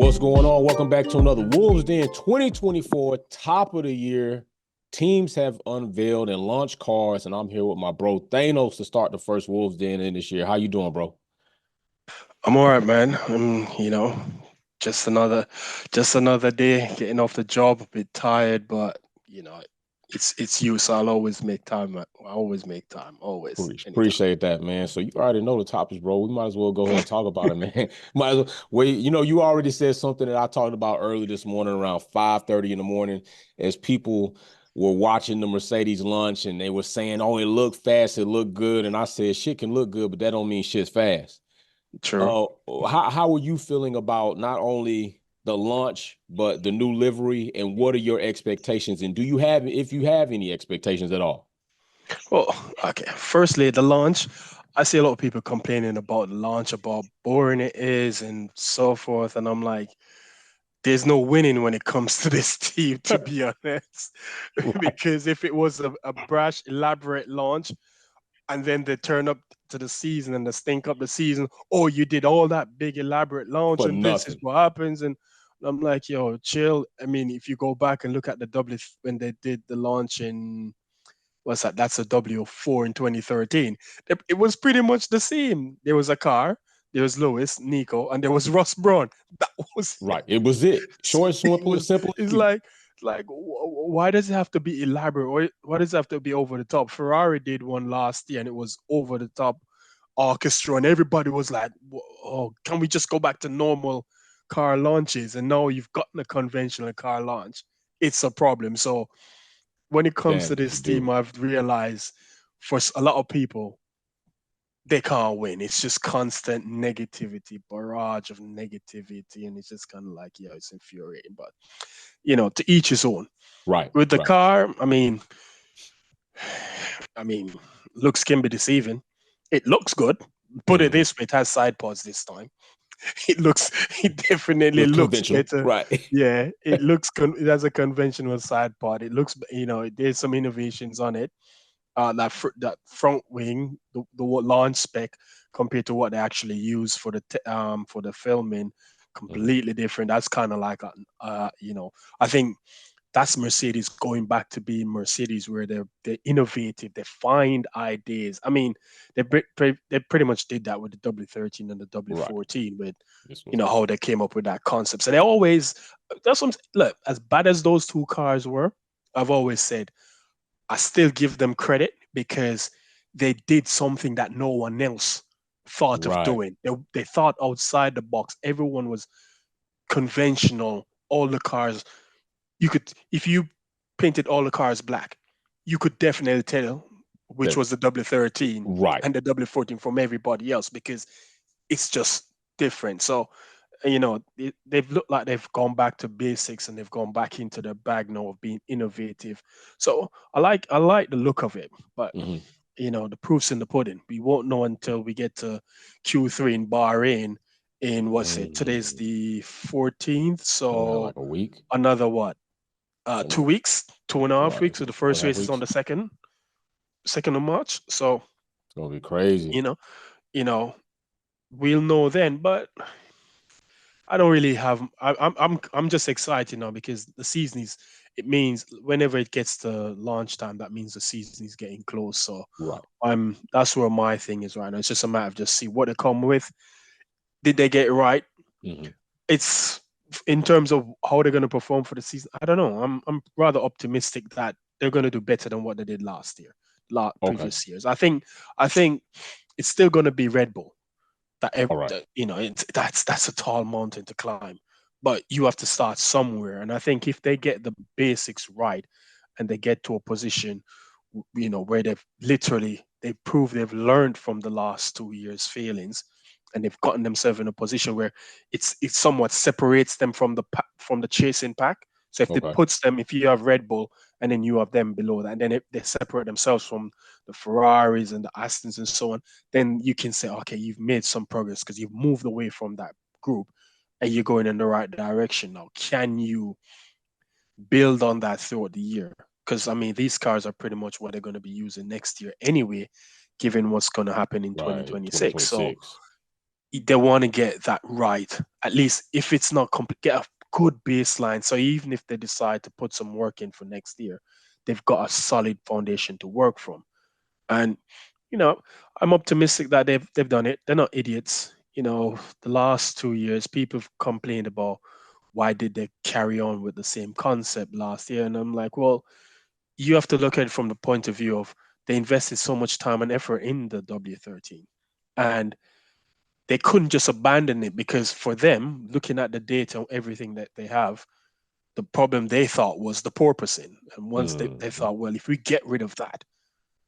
What's going on? Welcome back to another Wolves Den 2024 top of the year. Teams have unveiled and launched cars, and I'm here with my bro Thanos to start the first Wolves Den in this year. How you doing, bro? I'm all right, man. Just another just another day getting off the job, a bit tired, but it's you, so I'll always make time. I always make time, always, anytime. Appreciate that, man. So you already know the topics, bro. We might as well go ahead and talk about it, man. Might as well wait. You already said something that I talked about early this morning around 5:30 in the morning as people were watching the Mercedes launch and they were saying, oh, it looked fast, it looked good. And I said, shit can look good, but that don't mean shit's fast. True. Uh, how are you feeling about not only the launch, but the new livery, and what are your expectations? And do you have, if you have any expectations at all? Well, okay. Firstly, the launch. I see a lot of people complaining about the launch, about boring it is, and so forth. And I'm like, there's no winning when it comes to this team, to be honest. Right. Because if it was a brash, elaborate launch, and then they turn up to the season and they stink up the season. Oh, you did all that big elaborate launch, For and this is nothing. what happens. And I'm like, yo, chill. I mean, if you go back and look at the W when they did the launch in what's that? That's a W4 in 2013. It was pretty much the same. There was a car, there was Lewis, Nico, and there was Ross Brawn. That was it. Right. It was it. So Short, it simple, was. simple and It's sweet. like why does it have to be elaborate? Why does it have to be over the top? Ferrari did one last year and it was over the top orchestra, and everybody was like, "Oh, can we just go back to normal car launches?" And now you've gotten a conventional car launch. It's a problem. So when it comes to Damn if you this team, do. I've realized for a lot of people, they can't win. It's just constant negativity, barrage of negativity, and it's just kind of like, yeah, it's infuriating. But to each his own. Right. With the Right. car, I mean, looks can be deceiving. It looks good. Put it Hmm. this way, it has side pods this time. It looks, it definitely Look looks conventional. better. Right. Yeah, it has a conventional side pod. It looks, there's some innovations on it. That front wing, the launch spec compared to what they actually use for for the filming, Mhm. completely different. That's kind of like, I think that's Mercedes going back to being Mercedes, where they're innovative, they find ideas. I mean, they pretty much did that with the W13 and the Right. W14 with This was how they came up with that concept. So they always that's what look, as bad as those two cars were, I've always said I still give them credit because they did something that no one else thought of right. doing. They thought outside the box. Everyone was conventional. All the cars you could, if you painted all the cars black, you could definitely tell which That was the W13 right. and the W14 from everybody else because it's just different. So, they've looked like they've gone back to basics and they've gone back into the bag now of being innovative. So I like the look of it, but Hmm. the proof's in the pudding. We won't know until we get to Q3 in Bahrain in what's it? Today's Mm. the 14th, Coming out so like a week. another what? 2 weeks, 2.5 weeks. So the Two and first a half race is on weeks. the second of March. So It's gonna be crazy. you know, you know, we'll know then. But I don't really have. I'm just excited now because the season is. It means whenever it gets to launch time, that means the season is getting close. So Right. that's where my thing is right now. It's just a matter of just see what they come with. Did they get it right? Hmm. It's in terms of how they're going to perform for the season. I don't know. I'm rather optimistic that they're going to do better than what they did last year, Okay. previous years. I think it's still going to be Red Bull. All right. That's a tall mountain to climb, but you have to start somewhere. And I think if they get the basics right and they get to a position, where they prove they've learned from the last 2 years' failings, and they've gotten themselves in a position where it somewhat separates them from from the chasing pack. So if it Okay. puts them, if you have Red Bull and then you have them below that, and then they separate themselves from the Ferraris and the Astons and so on, then you can say, okay, you've made some progress because you've moved away from that group and you're going in the right direction now. Can you build on that throughout the year? Because I mean, these cars are pretty much what they're going to be using next year anyway, given what's going to happen in Right. 2026. So 2026. they want to get that right. At least if it's not complete, get a good baseline. So even if they decide to put some work in for next year, they've got a solid foundation to work from. And you know, I'm optimistic that they've done it. They're not idiots. The last 2 years, people have complained about why did they carry on with the same concept last year, and I'm like, well, you have to look at it from the point of view of they invested so much time and effort in the W13, and they couldn't just abandon it because for them, looking at the data and everything that they have, the problem they thought was the porpoising. And once they Mhm. thought, well, if we get rid of that,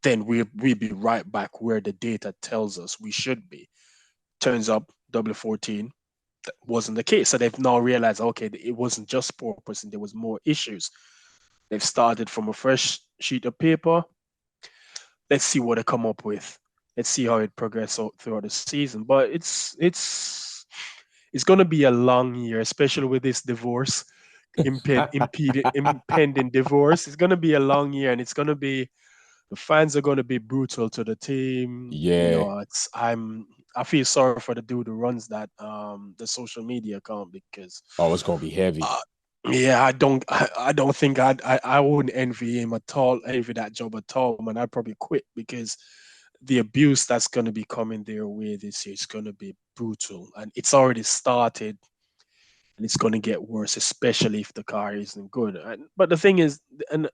then we'll be right back where the data tells us we should be. Turns up W14 that wasn't the case. So they've now realized, okay, it wasn't just porpoising, there was more issues. They've started from a fresh sheet of paper. Let's see what they come up with. Let's see how it progresses throughout the season. But it's going to be a long year, especially with this divorce, impending divorce. It's going to be a long year, and it's going to be the fans are going to be brutal to the team. Yeah. I feel sorry for the dude who runs that the social media account because Oh, it's gonna be heavy. uh, yeah, I don't think I wouldn't envy him at all, envy that job at all, man. I'd probably quit because the abuse that's going to be coming their way this year is going to be brutal, and it's already started, and it's going to get worse, especially if the car isn't good. But the thing is, and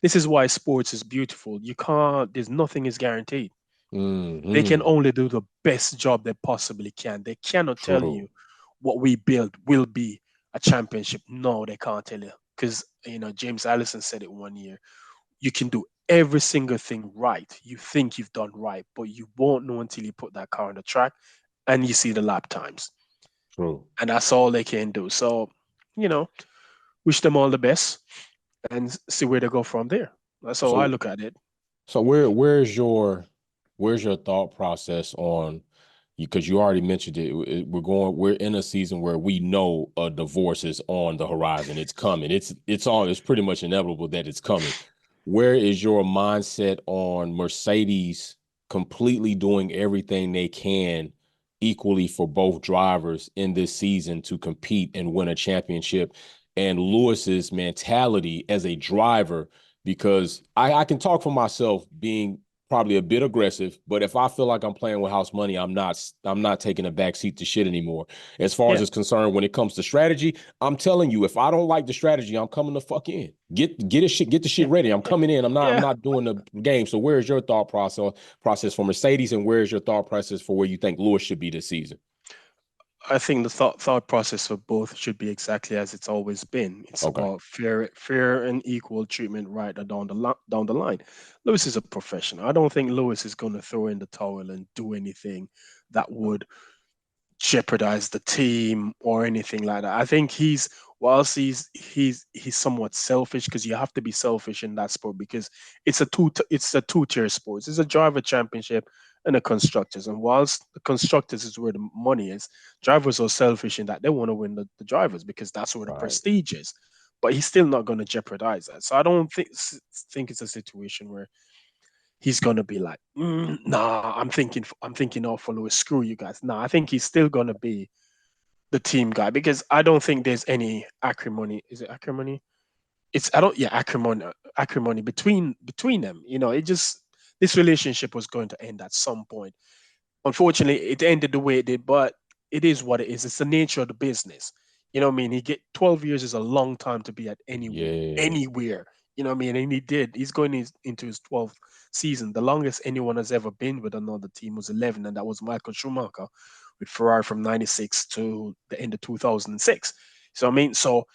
this is why sports is beautiful. You can't. There's nothing is guaranteed. They can Hmm. only do the best job they possibly can. They cannot tell True. you what we build will be a championship. No, they can't tell you because James Allison said it one year. You can do every single thing right. You think you've done right, but you won't know until you put that car on the track and you see the lap times, True. and that's all they can do. So, you know, wish them all the best and see where they go from there. That's how I So look at it. So where's your thought process on because you already mentioned it. We're in a season where we know a divorce is on the horizon. It's coming. It's pretty much inevitable that it's coming. Where is your mindset on Mercedes completely doing everything they can equally for both drivers in this season to compete and win a championship, and Lewis's mentality as a driver? Because I can talk for myself being probably a bit aggressive, but if I feel like I'm playing with house money, I'm not taking a back seat to shit anymore. As far as Yeah. it's concerned, when it comes to strategy, I'm telling you, if I don't like the strategy, I'm coming the fuck in. Get the shit Yeah. ready. I'm coming in. I'm Yeah. not doing the game. So where is your thought process for Mercedes, and where is your thought process for where you think Lewis should be this season? I think the thought process for both should be exactly as it's always been. It's Okay. about fair and equal treatment right down the line. Lewis is a professional. I don't think Lewis is going to throw in the towel and do anything that would jeopardize the team or anything like that. I think whilst he's somewhat selfish because you have to be selfish in that sport because it's a two-tier sport. It's a driver championship and a constructors. And whilst the constructors is where the money is, drivers are selfish in that they want to win the drivers because that's where the Right. prestige is. But he's still not going to jeopardize that. So I don't think it's a situation where he's gonna be like, nah, I'm thinking for Lewis, screw you guys. Nah, I think he's still gonna be the team guy because I don't think there's any acrimony. Is it acrimony? It's I don't yeah acrimony between them. It just this relationship was going to end at some point. Unfortunately, it ended the way it did, but it is what it is. It's the nature of the business. You know what I mean? He get 12 years is a long time to be at Yeah. anywhere. You know what I mean? And he did. He's going into his 12th season. The longest anyone has ever been with another team was 11, and that was Michael Schumacher with Ferrari from 96 to the end of 2006. So I mean, so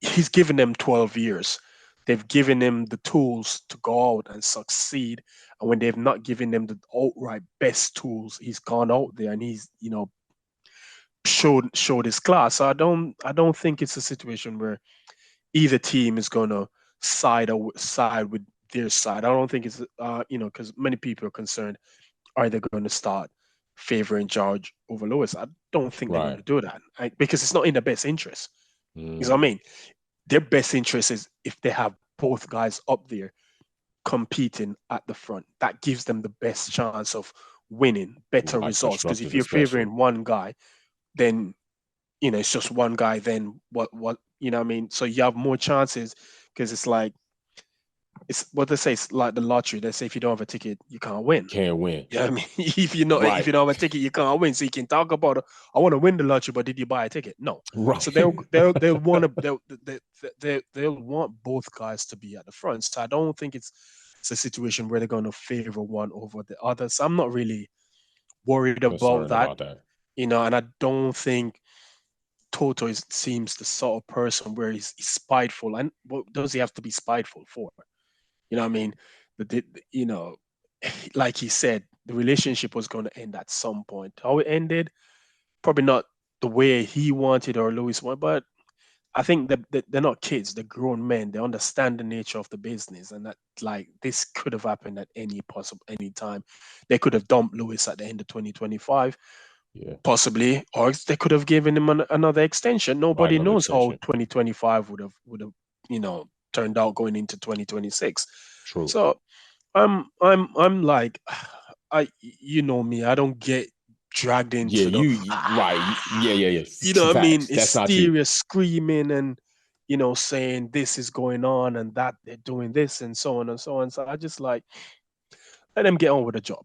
he's given them 12 years. They've given him the tools to go out and succeed. And when they've not given them the outright best tools, he's gone out there and he's, showed his class. So I don't think it's a situation where either team is gonna side with their side. I don't think it's because many people are concerned, are they going to start favoring George over Lewis? I don't think they're going Right. to do that because it's not in their best interest. You know what I Mm. mean? Their best interest is if they have both guys up there competing at the front. That gives them the best chance of winning, better Right. results. Because Constructive, if you're especially. favoring one guy, then it's just one guy. Then what you know what I mean? So you have more chances because it's like it's what they say. It's like the lottery. They say if you don't have a ticket, you can't win. Can't win. Yeah, I mean, if Right. you don't have a ticket, you can't win. So you can talk about, I want to win the lottery, but did you buy a ticket? No. So Right. they'll want to they'll want both guys to be at the front. So I don't think it's a situation where they're going to favor one over the other. So I'm not really worried about Concerned that, about that. and I don't think Toto seems the sort of person where he's spiteful. And what does he have to be spiteful for? You know what I mean? You know, like he said, the relationship was going to end at some point. How it ended, probably not the way he wanted or Lewis wanted, but I think that they're not kids, they're grown men. They understand the nature of the business, and that like this could have happened at any time. They could have dumped Lewis at the end of 2025, Yeah. possibly, or they could have given him another extension. Right. Nobody Another knows how extension. 2025 would have turned out going into 2026. True. So I'm like, you know me, I don't get dragged Yeah. into the Right. Yeah. Yeah. Yeah. what I mean, Facts. That's not you. hysteria, screaming, and saying this is going on and that they're doing this and so on and so on. So I just like let them get on with the job.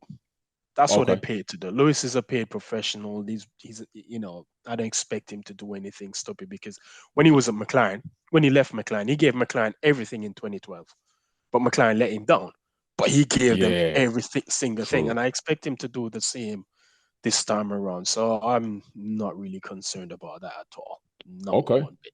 That's what they're Okay. paid to do. Lewis is a paid professional. He's I don't expect him to do anything stupid because when he was at McLaren, when he left McLaren, he gave McLaren everything in 2012, but McLaren let him down. But he gave them Yeah. every single thing, True. and I expect him to do the same this time around. So I'm not really concerned about that at all. Not Okay. one bit.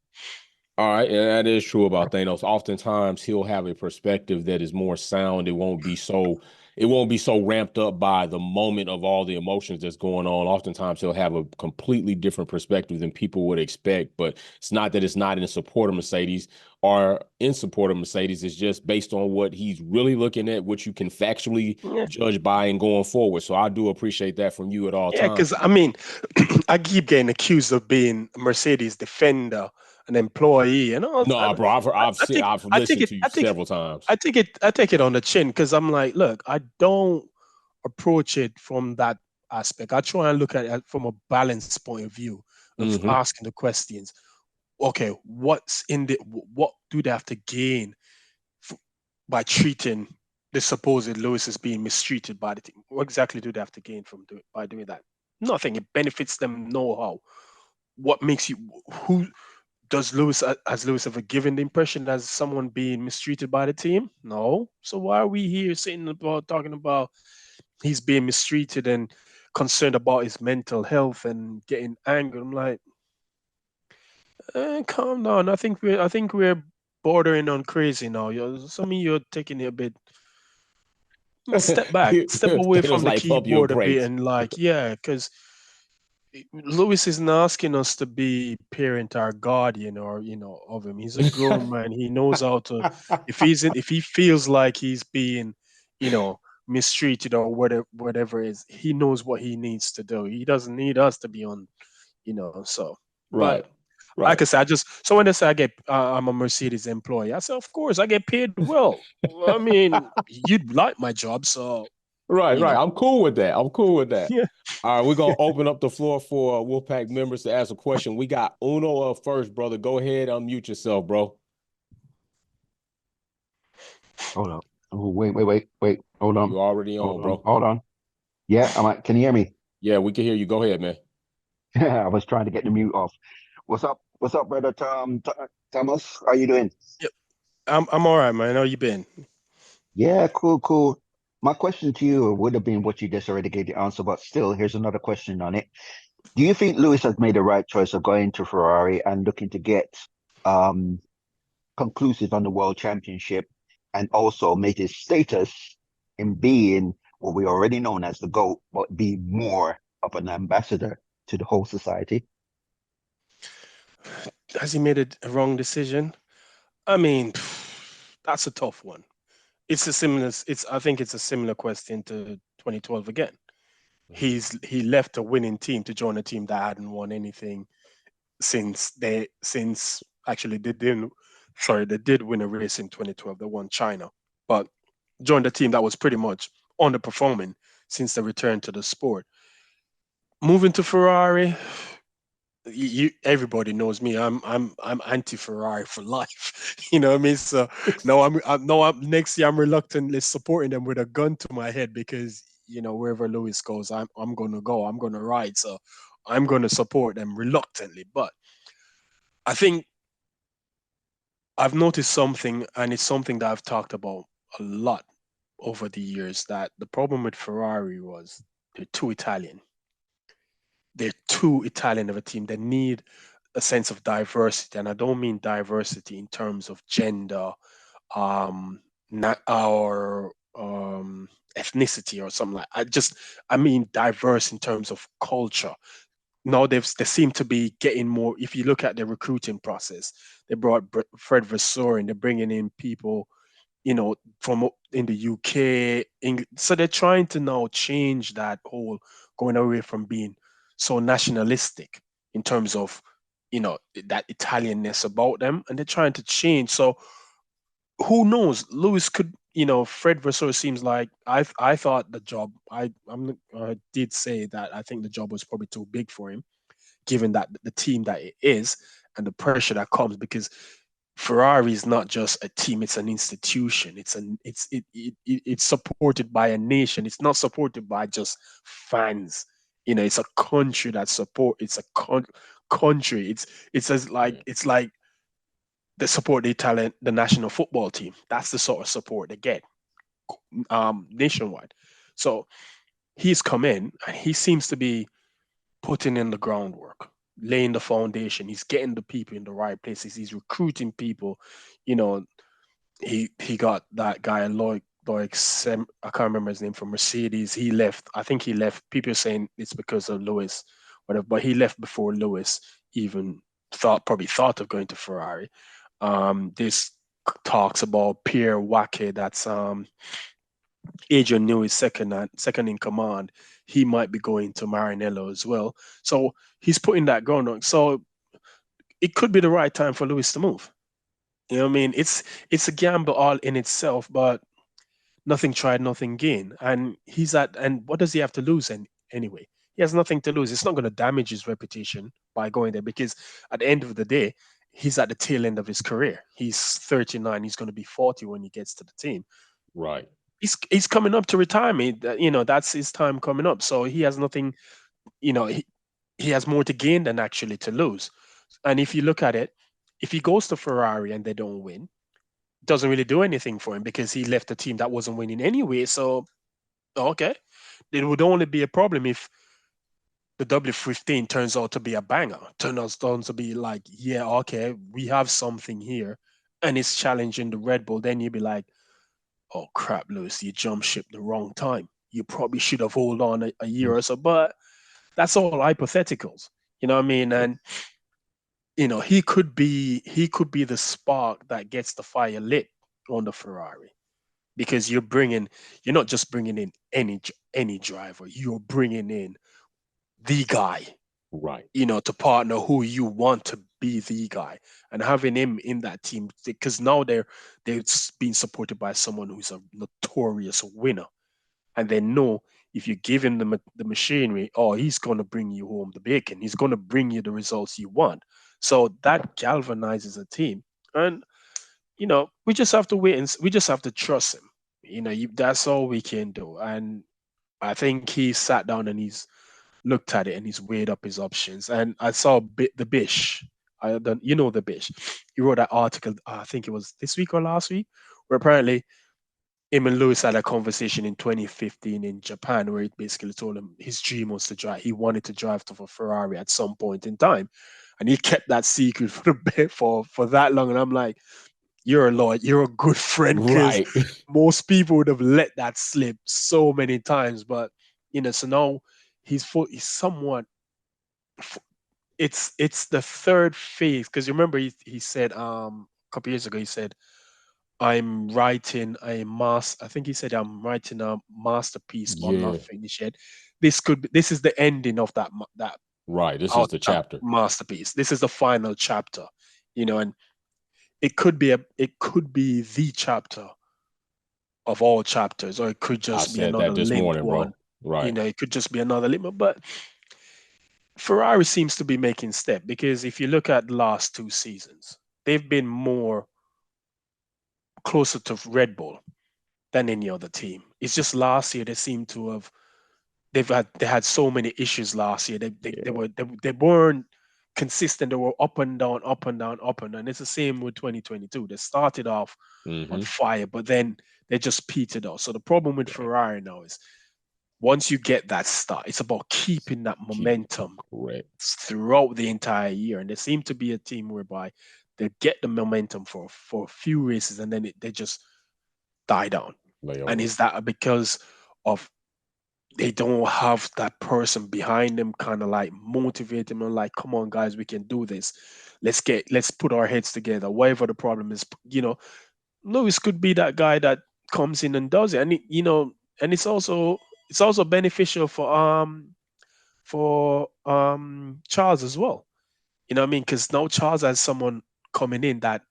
All right, and that is true about Thanos. Oftentimes he'll have a perspective that is more sound. It won't be so ramped up by the moment of all the emotions that's going on. Oftentimes he'll have a completely different perspective than people would expect. But it's not that it's not in support of Mercedes or in support of Mercedes. It's just based on what he's really looking at, what you can factually Yeah, judge by and going forward. So I do appreciate that from you at all yeah. Because times. I mean, I keep getting accused of being a Mercedes defender, an employee, and all. No, bro, I take I've I take listened it to you I take several times. I take it I take it on the chin because I'm like, look, I don't approach it from that aspect. I try and look at it from a balanced point of view of Hmm. asking the questions. Okay, what do they have to gain f- by treating the supposed Lewis as being mistreated by the team? What exactly do they have to gain by doing that? Nothing. It benefits them know how. What makes you who does Lewis has Lewis ever given the impression as someone being mistreated by the team? No. So why are we here sitting about talking about he's being mistreated and concerned about his mental health and getting angry? I'm like, calm down. I think we're bordering on crazy now. Some of you're taking it a bit. Step back, step away Thanos from the like pump your keyboard a bit, brakes. and like, yeah, because Lewis isn't asking us to be parent or guardian or of him. He's a grown man. He knows how to. If he feels like he's being, you know, mistreated or whatever it is, he knows what he needs to do. He doesn't need us to be on, So, but Right. like Right. I said, so when they say I'm a Mercedes employee, I said, of course, I get paid well. I mean, you'd like my job, so Right, you right. know, I'm cool with that. I'm cool with that. yeah. All right, we're gonna open up the floor for Wolfpack members to ask a question. We got Uno up first, brother. Go ahead, unmute yourself, bro. Hold up. Oh, wait. Hold on. You already Hold on, on. bro. Hold on. Yeah, can you hear me? Yeah, we can hear you. Go ahead, man. I was trying to get the mute off. What's up? What's up, brother Thomas? How you doing? Yep. I'm all right, man. How you been? Yeah, cool. My question to you would have been what you just already gave the answer, but still, here's another question on it. Do you think Lewis has made the right choice of going to Ferrari and looking to get um conclusive on the world championship and also make his status in being what we already known as the GOAT, but be more of an ambassador to the whole society? Has he made a wrong decision? I mean, that's a tough one. It's a similar. It's I think it's a similar question to 2012 again. Mhm. He left a winning team to join a team that hadn't won anything since actually they didn't. Sorry, they did win a race in 2012. They won China, but joined a team that was pretty much underperforming since the return to the sport. Moving to Ferrari, everybody knows me. I'm anti-Ferrari for life. You know what I mean? So no, I'm next year I'm reluctantly supporting them with a gun to my head because wherever Lewis goes, I'm gonna go. I'm gonna ride. So I'm gonna support them reluctantly. But I think I've noticed something, and it's something that I've talked about a lot over the years, that the problem with Ferrari was they're too Italian. They're too Italian of a team. They need a sense of diversity, and I don't mean diversity in terms of gender, not our ethnicity or something like. I mean diverse in terms of culture. Now they seem to be getting more. If you look at the recruiting process, they brought Fred Vasseur and they're bringing in people, from in the UK. So they're trying to now change that whole, going away from being so nationalistic in terms of, that Italianness about them, and they're trying to change. So who knows? Lewis could, Fred Vasseur seems like I thought the job. I did say that I think the job was probably too big for him, given that the team that it is and the pressure that comes, because Ferrari is not just a team; it's an institution. It's supported by a nation. It's not supported by just fans. It's a country that support. It's a country. It's as like Yeah. it's like they support the national football team. That's the sort of support they get nationwide. So he's come in and he seems to be putting in the groundwork, laying the foundation. He's getting the people in the right places. He's recruiting people. You know, he got that guy I can't remember his name, from Mercedes. He left. I think he left. People are saying it's because of Lewis, whatever. But he left before Lewis even probably thought of going to Ferrari. This talks about Pierre Wake. That's Adrian Newey's second in command. He might be going to Maranello as well. So he's putting that going on. So it could be the right time for Lewis to move. You know what I mean? It's a gamble all in itself, but nothing tried, nothing gained. And what does he have to lose anyway? He has nothing to lose. It's not going to damage his reputation by going there, because at the end of the day, he's at the tail end of his career. He's 39. He's going to be 40 when he gets to the team. Right. He's coming up to retirement. That's his time coming up. So he has nothing. He has more to gain than actually to lose. And if you look at it, if he goes to Ferrari and they don't win, it doesn't really do anything for him, because he left a team that wasn't winning anyway. So okay, it would only be a problem if the W15 turns out to be a banger, turns out to be like, yeah, okay, we have something here, and it's challenging the Red Bull. Then you'd be like, oh crap, Lewis, you jumped ship the wrong time. You probably should have hold on a year or so. But that's all hypotheticals. You know what I mean? And he could be the spark that gets the fire lit on the Ferrari, because you're not just bringing in any driver. You're bringing in the guy, Right. to partner who you want to be the guy, and having him in that team, because now they're being supported by someone who's a notorious winner, and they know if you give him the machinery, oh, he's going to bring you home the bacon. He's going to bring you the results you want. So that galvanizes a team, and we just have to wait, and we just have to trust him. That's all we can do. And I think he sat down and he's looked at it and he's weighed up his options. And I saw the Bish. I don't, the Bish. He wrote that article. I think it was this week or last week, where apparently him and Lewis had a conversation in 2015 in Japan, where he basically told him his dream was to drive. He wanted to drive to a Ferrari at some point in time, and he kept that secret for for that long. And I'm like, you're a lawyer, you're a good friend, because Right. most people would have let that slip so many times. But so now he's somewhat. It's the third phase, because you remember he said a couple years ago, he said, I'm writing a I think he said, I'm writing a masterpiece, but I'm not Yeah. finished yet. This is the ending of that Right. This is out the that chapter. masterpiece. This is the final chapter, and it could be the chapter of all chapters, or it could I just be said another that this limp morning, one. bro. Right. It could just be another limit. But Ferrari seems to be making step, because if you look at the last 2 seasons, they've been more closer to Red Bull than any other team. It's just last year they seem to have they had so many issues last year. They weren't consistent. They were up and down, up and down, up and down. It's the same with 2022. They started off on Mm-hmm. fire, but then they just petered out. So the problem with Right. Ferrari now is once you get that start, it's about keeping that Keep momentum correct. throughout the entire year. And they seem to be a team whereby they get the momentum for a few races, and then they just die down. Lay And over. is that because of they don't have that person behind them, kind of like motivate them and like, come on, guys, we can do this. Let's put our heads together. Whatever the problem is, Lewis could be that guy that comes in and does it, and and it's also beneficial for Charles as well. You know what I mean? Because now Charles has someone coming in that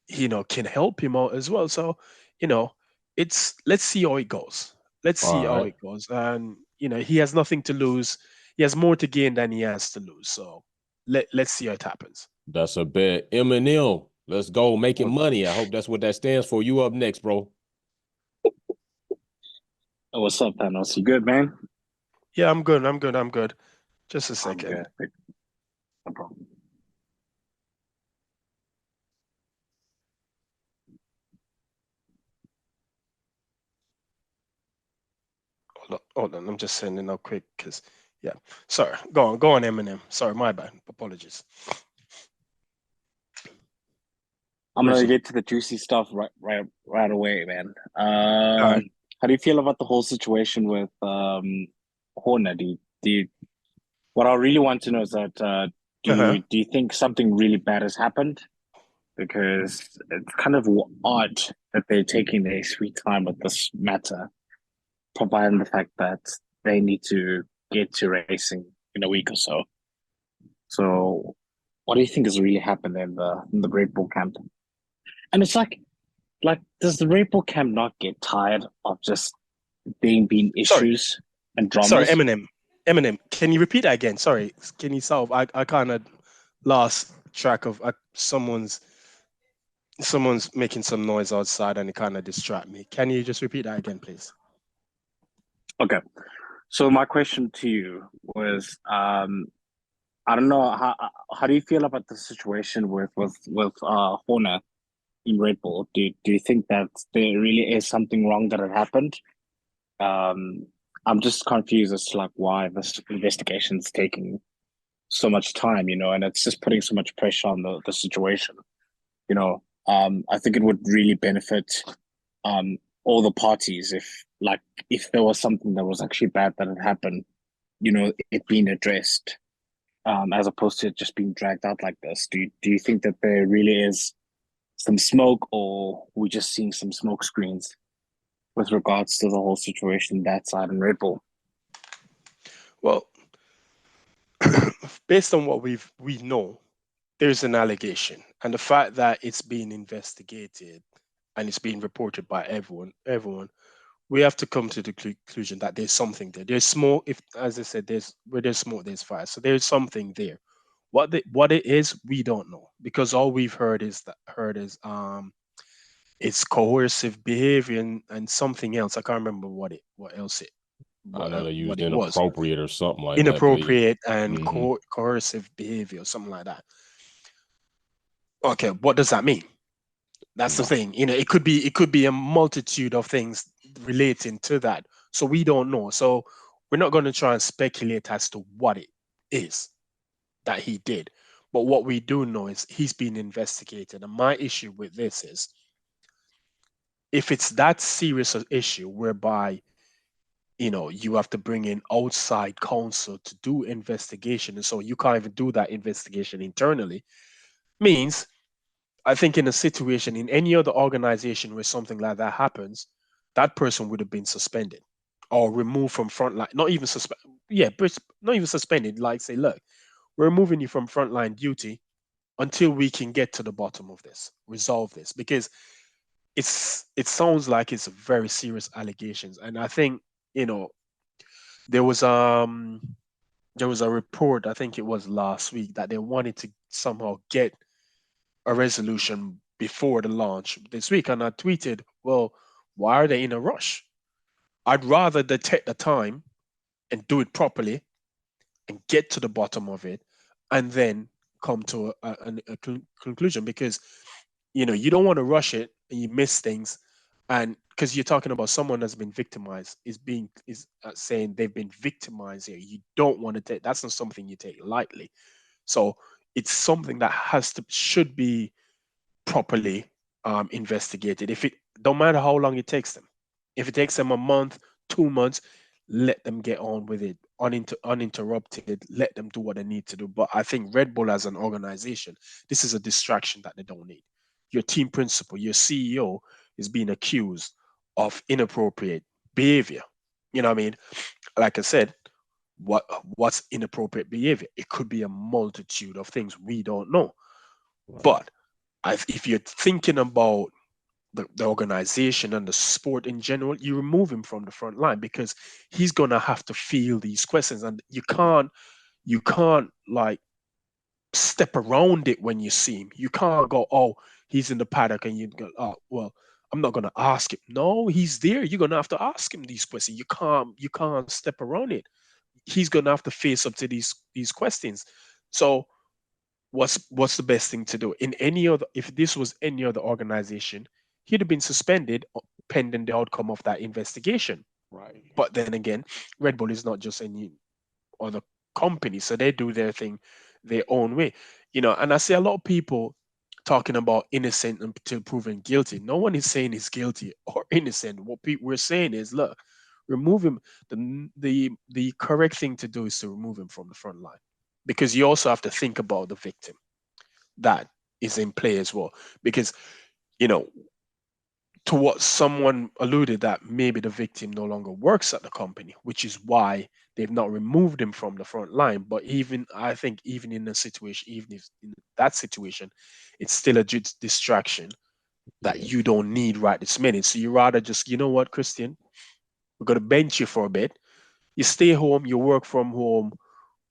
can help him out as well. So, you know, it's let's see how it goes. Let's see All how right. it goes. And he has nothing to lose. He has more to gain than he has to lose. So let's see how it happens. That's a bet. Eminem. Let's go making Well, money. I hope that's what that stands for. You up next, bro. Oh, what's up, Thanos? You good, man? yeah, I'm good. I'm good. I'm good. Just a I'm second. good. No problem. Hold on. I'm just sending out quick because yeah. Sorry. Go on, Eminem. Sorry, my bad. Apologies. I'm Where's gonna he? get to the juicy stuff right away, man. All right. How do you feel about the whole situation with Horner? What I really want to know is that Uh-huh. do you think something really bad has happened? Because it's kind of odd that they're taking their sweet time with this matter, providing the fact that they need to get to racing in a week or so. So, what do you think has really happened in the Red Bull camp? And it's like does the Red Bull camp not get tired of just being Sorry. issues and Sorry, dramas? Eminem. Eminem, can you repeat that again? Sorry. Can you solve? I kind of lost track of someone's making some noise outside and it kind of distract me. Can you just repeat that again, please? Okay. So my question to you was, I don't know how do you feel about the situation with Horner in Red Bull? Do you think that there really is something wrong that had happened? Um, I'm just confused as to like why this investigation is taking so much time, and it's just putting so much pressure on the situation. I think it would really benefit um all the parties if there was something that was actually bad that had happened, it being addressed, as opposed to it just being dragged out like this. Do you think that there really is some smoke, or we're just seeing some smoke screens with regards to the whole situation that side in Red Bull? Well, based on what we know, there's an allegation, and the fact that it's being investigated and it's being reported by everyone, we have to come to the conclusion that there's something there. There's smoke. If, as I said, where there's smoke, there's fire. So there's something there. What it is, we don't know, because all we've heard is it's coercive behavior and something else. I can't remember what else it I know they what used it was. inappropriate or something like that, but yeah. Inappropriate and Mm-hmm. coercive behavior, something like that. Okay, what does that mean? That's the Right. thing. It could be a multitude of things relating to that. So we don't know. So we're not going to try and speculate as to what it is that he did. But what we do know is he's being investigated. And my issue with this is if it's that serious an issue whereby you have to bring in outside counsel to do investigation, and so you can't even do that investigation internally, means I think in a situation in any other organization where something like that happens, that person would have been suspended or removed from frontline. Not even yeah, but not even suspended. Like say, look, we're removing you from frontline duty until we can get to the bottom of this, resolve this, because it sounds like it's very serious allegations, and I think you know there was um there was a report, I think it was last week, that they wanted to somehow get a resolution before the launch this week. And I tweeted, well, why are they in a rush? I'd rather they take the time and do it properly and get to the bottom of it and then come to a conclusion, because you don't want to rush it and you miss things. And because you're talking about someone that's been victimized, is saying they've been victimized here, you don't want to take, that's not something you take lightly. So it's something that should be properly investigated. If it don't matter how long it takes them, if it takes them a month, 2 months, let them get on with it uninterrupted. Let them do what they need to do. But I think Red Bull as an organization, this is a distraction that they don't need. Your team principal, your CEO is being accused of inappropriate behavior. You know what I mean? Like I said, what's inappropriate behavior? It could be a multitude of things we don't know. Right. But if you're thinking about the organization and the sport in general, you remove him from the front line, because he's gonna have to field these questions, and you can't like step around it when you see him. You can't go, oh, he's in the paddock, and you go, oh, well, I'm not gonna ask him. No, he's there. You're gonna have to ask him these questions. You can't step around it. He's gonna have to face up to these questions. So what's the best thing to do? In any other, if this was any other organization, he'd have been suspended pending the outcome of that investigation. Right. But then again, Red Bull is not just any other company, so they do their thing their own way. And I see a lot of people talking about innocent until proven guilty. No one is saying he's guilty or innocent. What we're saying is, look, remove him. The correct thing to do is to remove him from the front line, because you also have to think about the victim that is in play as well. Because, you know, to what someone alluded, that maybe the victim no longer works at the company, which is why they've not removed him from the front line. But even I think even in a situation, even if in that situation, it's still a distraction that Yeah. you don't need right this minute. So you rather just, you know what, Christian, we're gonna bench you for a bit. You stay home, you work from home.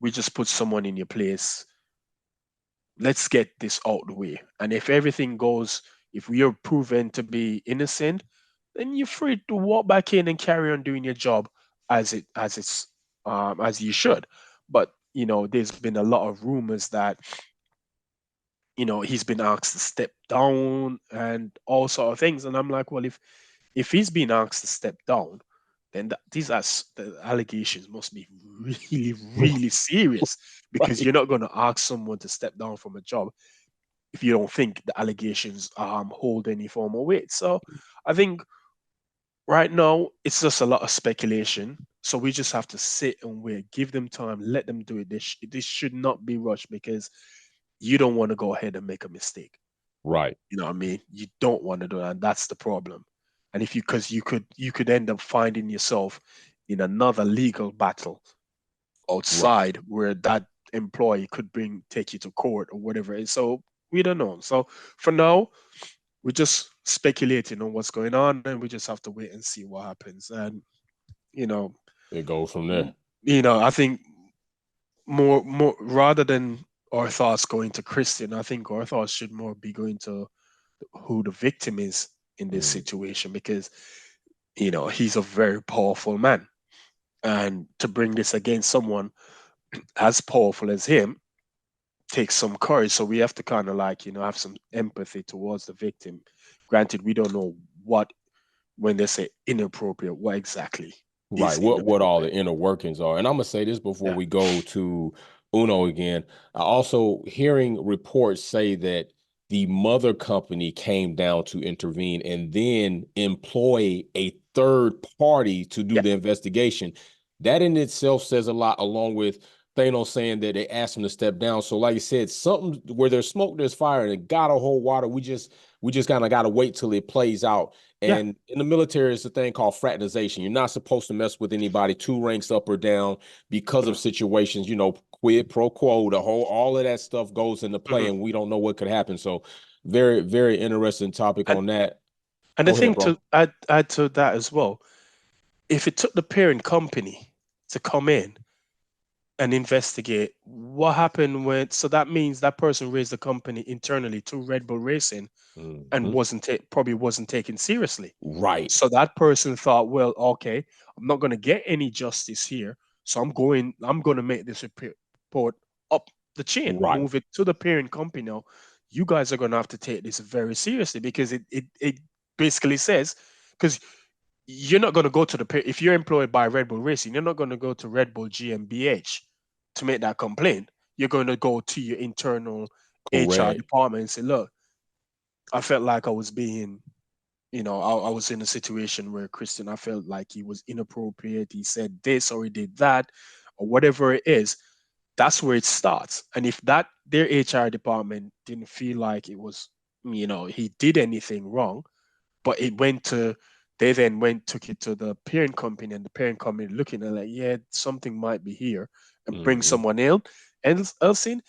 We just put someone in your place. Let's get this out the way. And if everything goes, if we are proven to be innocent, then you're free to walk back in and carry on doing your job as you should. But there's been a lot of rumors that he's been asked to step down and all sort of things. And I'm like, well, if he's been asked to step down, then the allegations must be really, really serious, because Right. you're not going to ask someone to step down from a job if you don't think the allegations hold any form of weight. So I think right now it's just a lot of speculation. So we just have to sit and wait, give them time, let them do it. This should not be rushed, because you don't want to go ahead and make a mistake. Right. You know what I mean? You don't want to do that, and that's the problem. And if you, because you could end up finding yourself in another legal battle Right. outside, where that employee could take you to court or whatever. And so we don't know. So for now, we're just speculating on what's going on, and we just have to wait and see what happens. And you know, It goes from there. I think more rather than our thoughts going to Christian, I think our thoughts should more be going to who the victim is in this Mm. situation, because he's a very powerful man, and to bring this against someone as powerful as him takes some courage. So we have to kind of like have some empathy towards the victim. Granted, we don't know what, when they say inappropriate, what exactly Right. is What all the inappropriate. inner workings are. And I'm gonna say this before Yeah. we go to Uno again. I also hearing reports say that the mother company came down to intervene and then employ a third party to do Yeah. the investigation. That in itself says a lot, along with Thanos saying that they asked him to step down. So, like you said, something where there's smoke, there's fire, and it gotta hold water. We just kind of gotta wait till it plays out. Yeah. And in the military, it's a thing called fraternization. You're not supposed to mess with anybody two ranks up or down because of Mhm. situations, quid pro quo, all of that stuff goes into play, Mhm. and we don't know what could happen. So, very, very interesting topic And on that. and the Go ahead, thing to bro. add to that as well, if it took the parent company to come in and investigate what happened when. So that means that person raised the company internally to Red Bull Racing and Mhm. probably wasn't taken seriously. Right. So that person thought, well, okay, I'm not going to get any justice here, so I'm going to make this report up the chain, Right. move it to the parent company. Now, you guys are going to have to take this very seriously because it basically says, because you're not going to go to if you're employed by Red Bull Racing, you're not going to go to Red Bull GmbH to make that complaint. You're going to go to your internal HR Correct. department and say, look, I felt like I was being, I was in a situation where Christian, I felt like he was inappropriate. He said this or he did that or whatever it is. That's where it starts. And if their HR department didn't feel like it was, he did anything wrong, but they then took it to the parent company, and the parent company looking at like, yeah, something might be here, and bring Hmm. someone else in.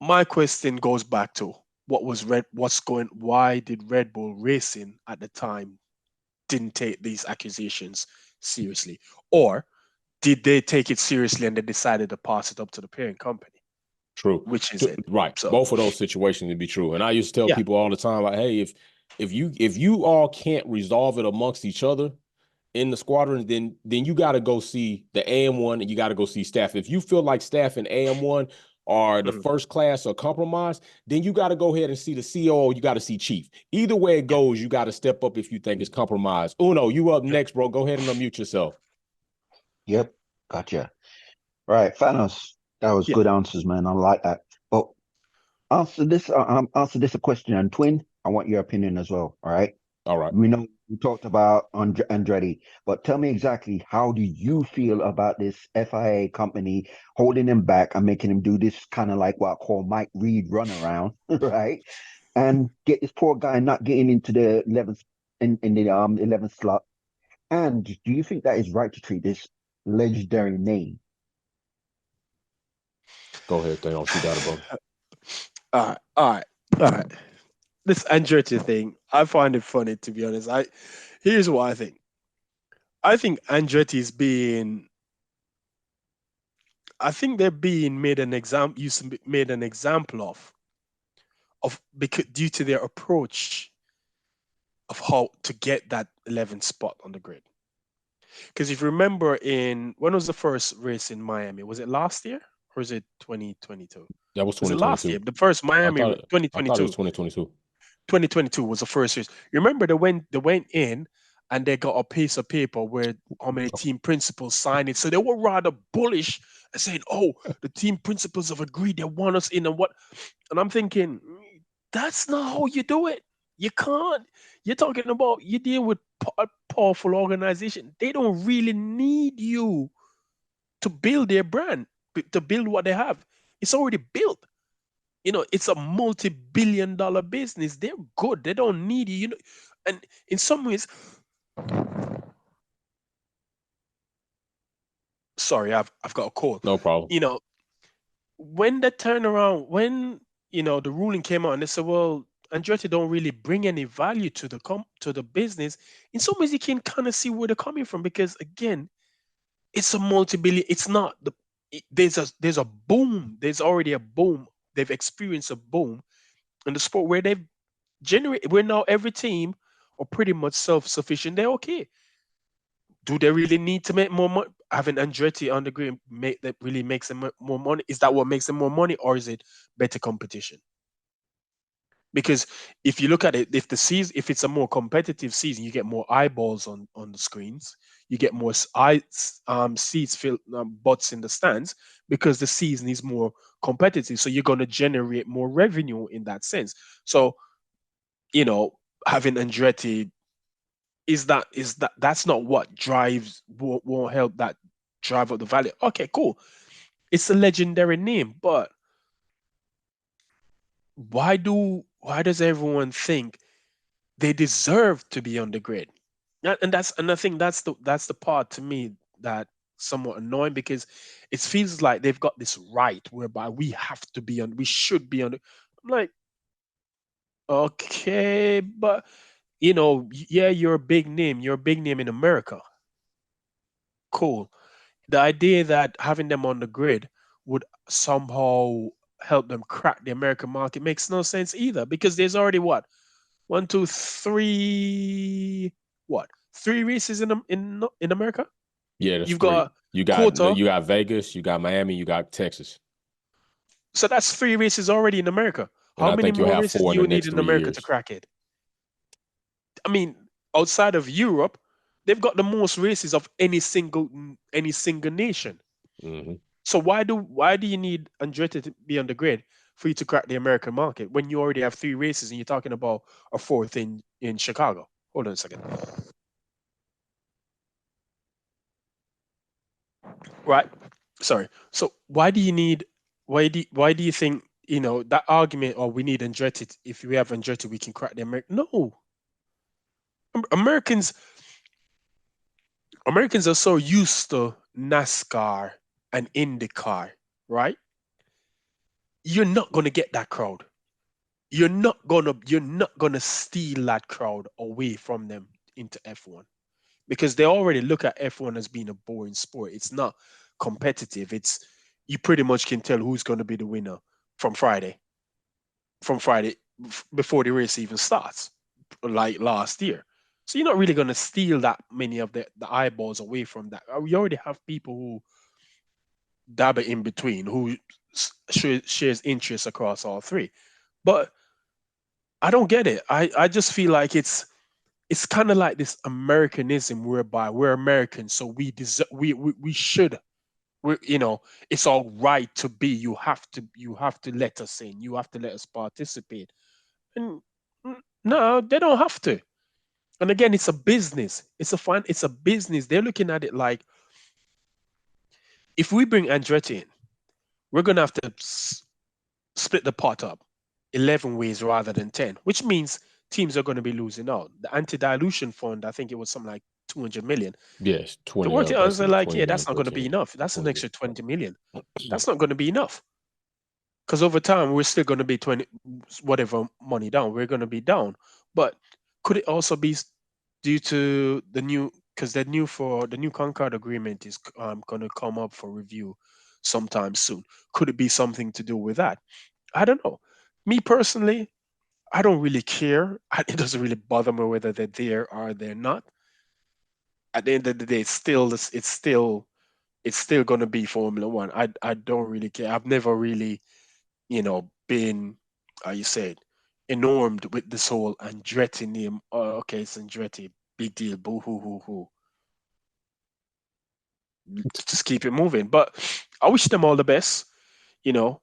My question goes back to why did Red Bull Racing at the time didn't take these accusations seriously? Or did they take it seriously and they decided to pass it up to the parent company? True. Which is it? Right. So Both of those situations would be true. And I used to tell yeah, people all the time, like, hey, if you all can't resolve it amongst each other in the squadron, then you got to go see the AM1 and you got to go see staff. If you feel like staff and AM1 are the mhm, first class or compromised, then you got to go ahead and see the COO. You got to see chief. Either way it yeah, goes, you got to step up if you think it's compromised. Uno, you up yeah, next, bro. Go ahead and unmute yourself. Yep, gotcha. Right, Thanos. That was yeah, good answers, man. I like that. But answer this a question, and Twin, I want your opinion as well. All right. All right. We know we talked about Andretti, but tell me exactly how do you feel about this FIA company holding him back and making him do this kind of like what I call Mike Reed runaround, right? And get this poor guy not getting into the 11th in the 11th slot. And do you think that is right to treat this legendary name? Go ahead, Thanos. You got it, brother. all right, all right. This Andretti thing, I find it funny to be honest. Here's what I think. I think Andretti is being. I think they're being made an example. Made an example of because due to their approach of how to get that 11th spot on the grid. Because if you remember, in when was the first race in Miami? Was it last year or is it 2022? That was Was it last year? 2022. The first I Miami thought I thought it was 2022. 2022. 2022 was the first race. You remember they went in and they got a piece of paper where how many team principals signed it. So they were rather bullish and saying, "Oh, the team principals have agreed they want us in." And what? And I'm thinking, that's not how you do it. You can't. You're talking about you deal with a powerful organization. They don't really need you to build their brand, to build what they have. It's already built. It's a multi-billion-dollar business. They're good. They don't need you. And in some ways, sorry, I've got a cold. No problem. You know, when the turnaround, when the ruling came out and they said, well, Andretti don't really bring any value to the business. In some ways, you can kind of see where they're coming from because again, it's a multi-billion. It's not there's a boom. There's already a boom. They've experienced a boom in the sport where they've generated. Where now every team are pretty much self-sufficient. They're okay. Do they really need to make more money? Having Andretti on the grid make that really makes them more money? Is that what makes them more money, or is it better competition? Because if you look at it, if it's a more competitive season, you get more eyeballs on the screens, you get more seats filled, butts in the stands because the season is more competitive. So you're going to generate more revenue in that sense. So you know, having Andretti that's not what won't help that drive up the value. Okay, cool. It's a legendary name, but why does everyone think they deserve to be on the grid? And I think that's the part to me that somewhat annoying because it feels like they've got this right whereby we should be on. I'm like, okay, but yeah, you're a big name. You're a big name in America. Cool. the idea that having them on the grid would somehow help them crack the American market makes no sense either, because there's already what, one, two, three, what, three races in America. Yeah, that's You've three. got quarter, You got Vegas, you got Miami, you got Texas, so that's three races already in America. and How I many think you'll more have races four do in the you need next in 3 years. America to crack it? I mean, outside of Europe, they've got the most races of any single nation. Hmm. So why do you need Andretti to be on the grid for you to crack the American market when you already have three races and you're talking about a fourth in Chicago? Hold on a second. Right. Sorry. So why do you think, that argument, or we need Andretti, if we have Andretti we can crack the American? No. Americans Americans are so used to NASCAR and IndyCar, right? You're not gonna get that crowd. You're not gonna steal that crowd away from them into F1, because they already look at F1 as being a boring sport. It's not competitive. It's, you pretty much can tell who's going to be the winner from Friday, before the race even starts, like last year. So you're not really going to steal that many of the eyeballs away from that. We already have people who dabble in between, who shares interests across all three. But I don't get it. I just feel like it's kind of like this Americanism, whereby we're Americans, so we deserve, we should, it's all right to be. You have to let us in. You have to let us participate. And no, they don't have to. And again, it's a business. It's a business. They're looking at it like, if we bring Andretti in, we're gonna have to split the pot up 11 ways rather than 10, which means teams are going to be losing out. The anti-dilution fund, I think it was something like 200 million. Yes, They 20 worked it out and said basically like, 20 yeah, million that's not per going to be team. enough. That's an 20 extra million. 20 million. That's not going to be enough, because over time we're still going to be 20 whatever money down. We're going to be down. But could it also be due to the new, because the new Concord agreement is going to come up for review sometime soon. Could it be something to do with that? I don't know. Me personally, I don't really care. It doesn't really bother me whether they're there or they're not. At the end of the day, it's still going to be Formula One. I don't really care. I've never really, been, how you say it, enormed with this whole Andretti name. Oh, okay, it's Andretti, big deal, boo hoo hoo hoo. Just keep it moving. But I wish them all the best. You know,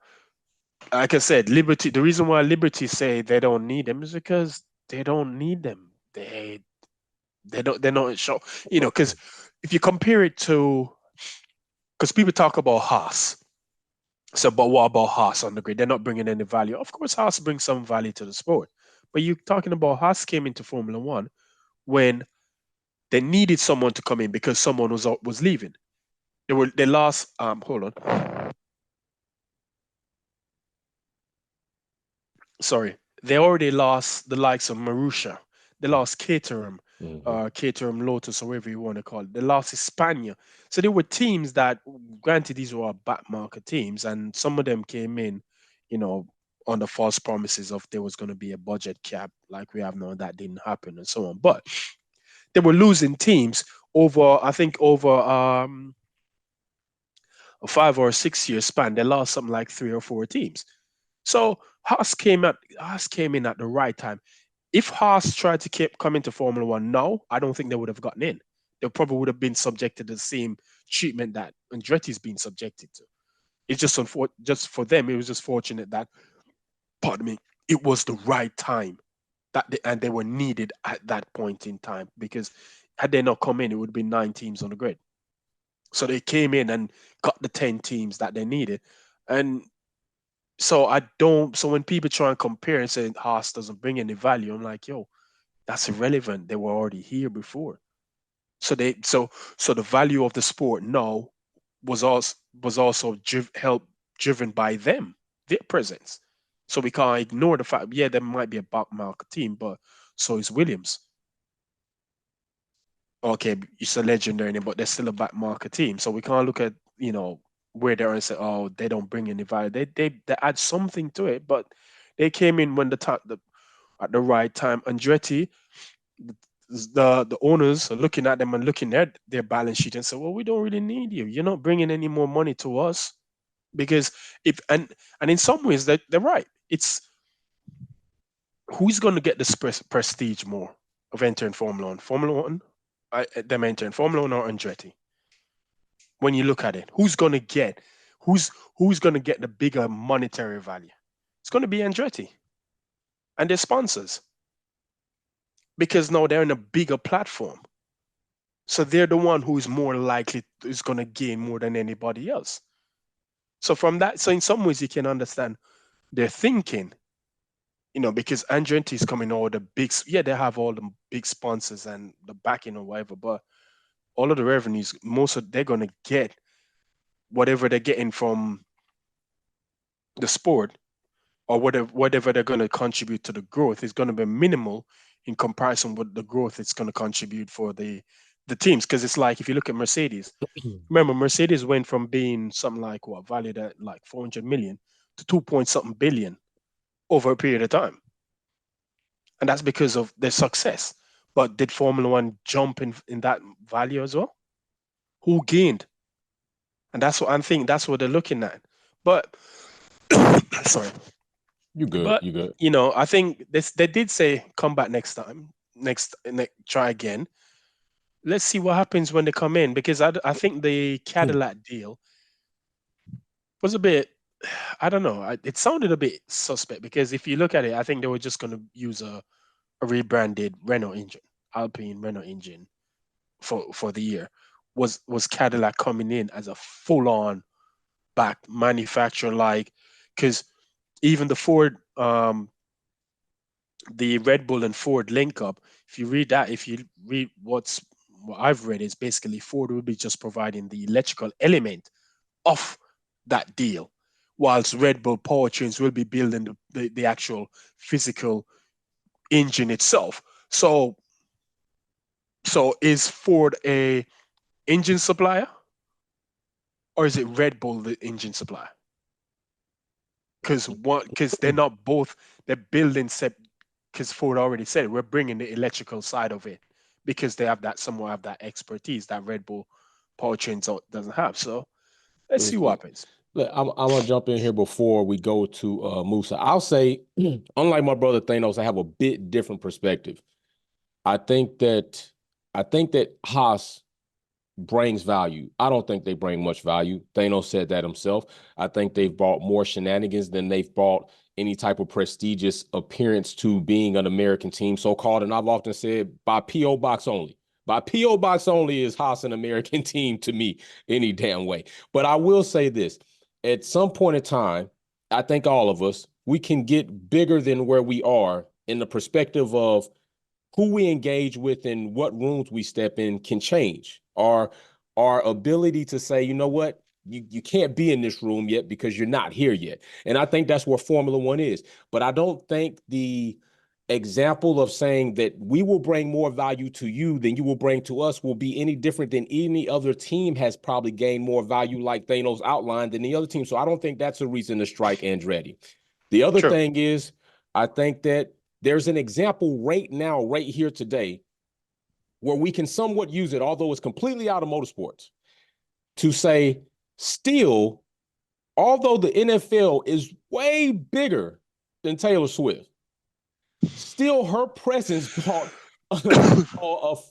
like I said, Liberty. The reason why Liberty say they don't need them is because they don't need them. They're not sure, because if you compare it to, because people talk about Haas. So, but what about Haas on the grid? They're not bringing any value. Of course, Haas brings some value to the sport, but you're talking about Haas came into Formula One when they needed someone to come in because someone was leaving. They lost. Hold on. Sorry, they already lost the likes of Marussia. They lost Caterham, Hmm. Caterham Lotus, or whatever you want to call it. They lost Hispania. So there were teams that, granted, these were back market teams, and some of them came in, you know, on the false promises of there was going to be a budget cap, like we have now. That didn't happen, and so on. But they were losing teams over, I think, over a 5 or 6 year span. They lost something like three or four teams. So Haas came in at the right time. If Haas tried to keep coming to Formula One now, I don't think they would have gotten in. They probably would have been subjected to the same treatment that Andretti's been subjected to. It's just for them, it was just fortunate that, pardon me, it was the right time and they were needed at that point in time, because had they not come in, it would have been 9 teams on the grid. So they came in and got the 10 teams that they needed. And so I don't. So when people try and compare and say Haas doesn't bring any value, I'm like, yo, that's irrelevant. They were already here before. So the value of the sport now was also driven by them, their presence. So we can't ignore the fact, yeah, there might be a back market team, but so is Williams. Okay, it's a legendary name, but they're still a back market team. So we can't look at, where they're and say, oh, they don't bring any value. They add something to it, but they came in when at the right time. Andretti, the owners are looking at them and looking at their balance sheet and say, well, we don't really need you. You're not bringing any more money to us because if and in some ways they're right. It's who's going to get this prestige more of entering Formula One? Formula One, them entering Formula One or Andretti? When you look at it, who's who's going to get the bigger monetary value? It's going to be Andretti and their sponsors because now they're in a bigger platform. So they're the one who is more likely is going to gain more than anybody else. So from that, so in some ways you can understand their thinking, because Andretti is coming all the big, yeah, they have all the big sponsors and the backing or whatever, but all of the revenues, most of they're going to get whatever they're getting from the sport or whatever they're going to contribute to the growth is going to be minimal in comparison with the growth it's going to contribute for the teams. Because it's like if you look at Mercedes, remember Mercedes went from being something like what valued at like 400 million to 2 point something billion over a period of time, and that's because of their success. But did Formula One jump in that value as well? Who gained? And that's what I'm thinking. That's what they're looking at. But sorry, You good. but You good. I think this they did say come back next time, next try again. Let's see what happens when they come in because I think the Cadillac deal was a bit. I don't know. It sounded a bit suspect because if you look at it, I think they were just going to use a rebranded Renault engine, Alpine Renault engine for the year. Was Cadillac coming in as a full on back manufacturer like? Because even the Red Bull and Ford link up. If you read what I've read, is basically Ford will be just providing the electrical element of that deal, whilst Red Bull powertrains will be building the actual physical engine itself. So is Ford a engine supplier or is it Red Bull the engine supplier? Because they're not both. They're building set because Ford already said we're bringing the electrical side of it because they have that somewhat have that expertise that Red Bull powertrains doesn't have. So let's see what happens. Look, I'm gonna jump in here before we go to Musa. I'll say, unlike my brother Thanos, I have a bit different perspective. I think that Haas brings value. I don't think they bring much value. Thanos said that himself. I think they've brought more shenanigans than they've brought any type of prestigious appearance to being an American team, so-called. And I've often said by P.O. Box only. By P.O. Box only is Haas an American team to me any damn way. But I will say this. At some point in time, I think all of us, we can get bigger than where we are in the perspective of who we engage with and what rooms we step in can change. Our ability to say, you know what, you can't be in this room yet because you're not here yet. And I think that's where Formula One is. But I don't think the example of saying that we will bring more value to you than you will bring to us will be any different than any other team has probably gained more value, like Thanos outlined, than the other team. So I don't think that's a reason to strike Andretti. The other True. thing is, I think that there's an example right now, right here today, where we can somewhat use it, although it's completely out of motorsports, to say still, although the NFL is way bigger than Taylor Swift, still her presence brought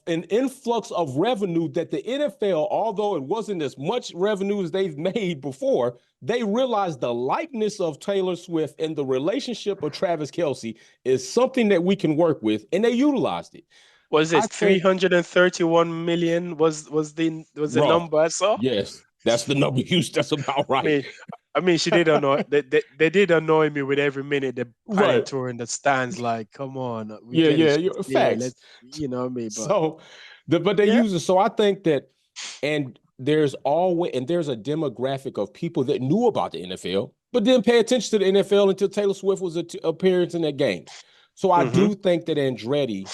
an influx of revenue that the NFL, although it wasn't as much revenue as they've made before, they realized the likeness of Taylor Swift and the relationship of Travis Kelce is something that we can work with, and they utilized it. Was I it think 331 million? Was the rough. number I saw? Yes, that's the number used. That's about I right. mean, she did annoy. They did annoy me with every minute. They're panning Right. tour in the stands. Like, come on, we Yeah, get it. yeah, She's here. facts. Let's, what I mean. But So, but they yeah, use it. So I think that, and there's a demographic of people that knew about the NFL, but didn't pay attention to the NFL until Taylor Swift was appearance in their games. So I mm-hmm. do think that Andretti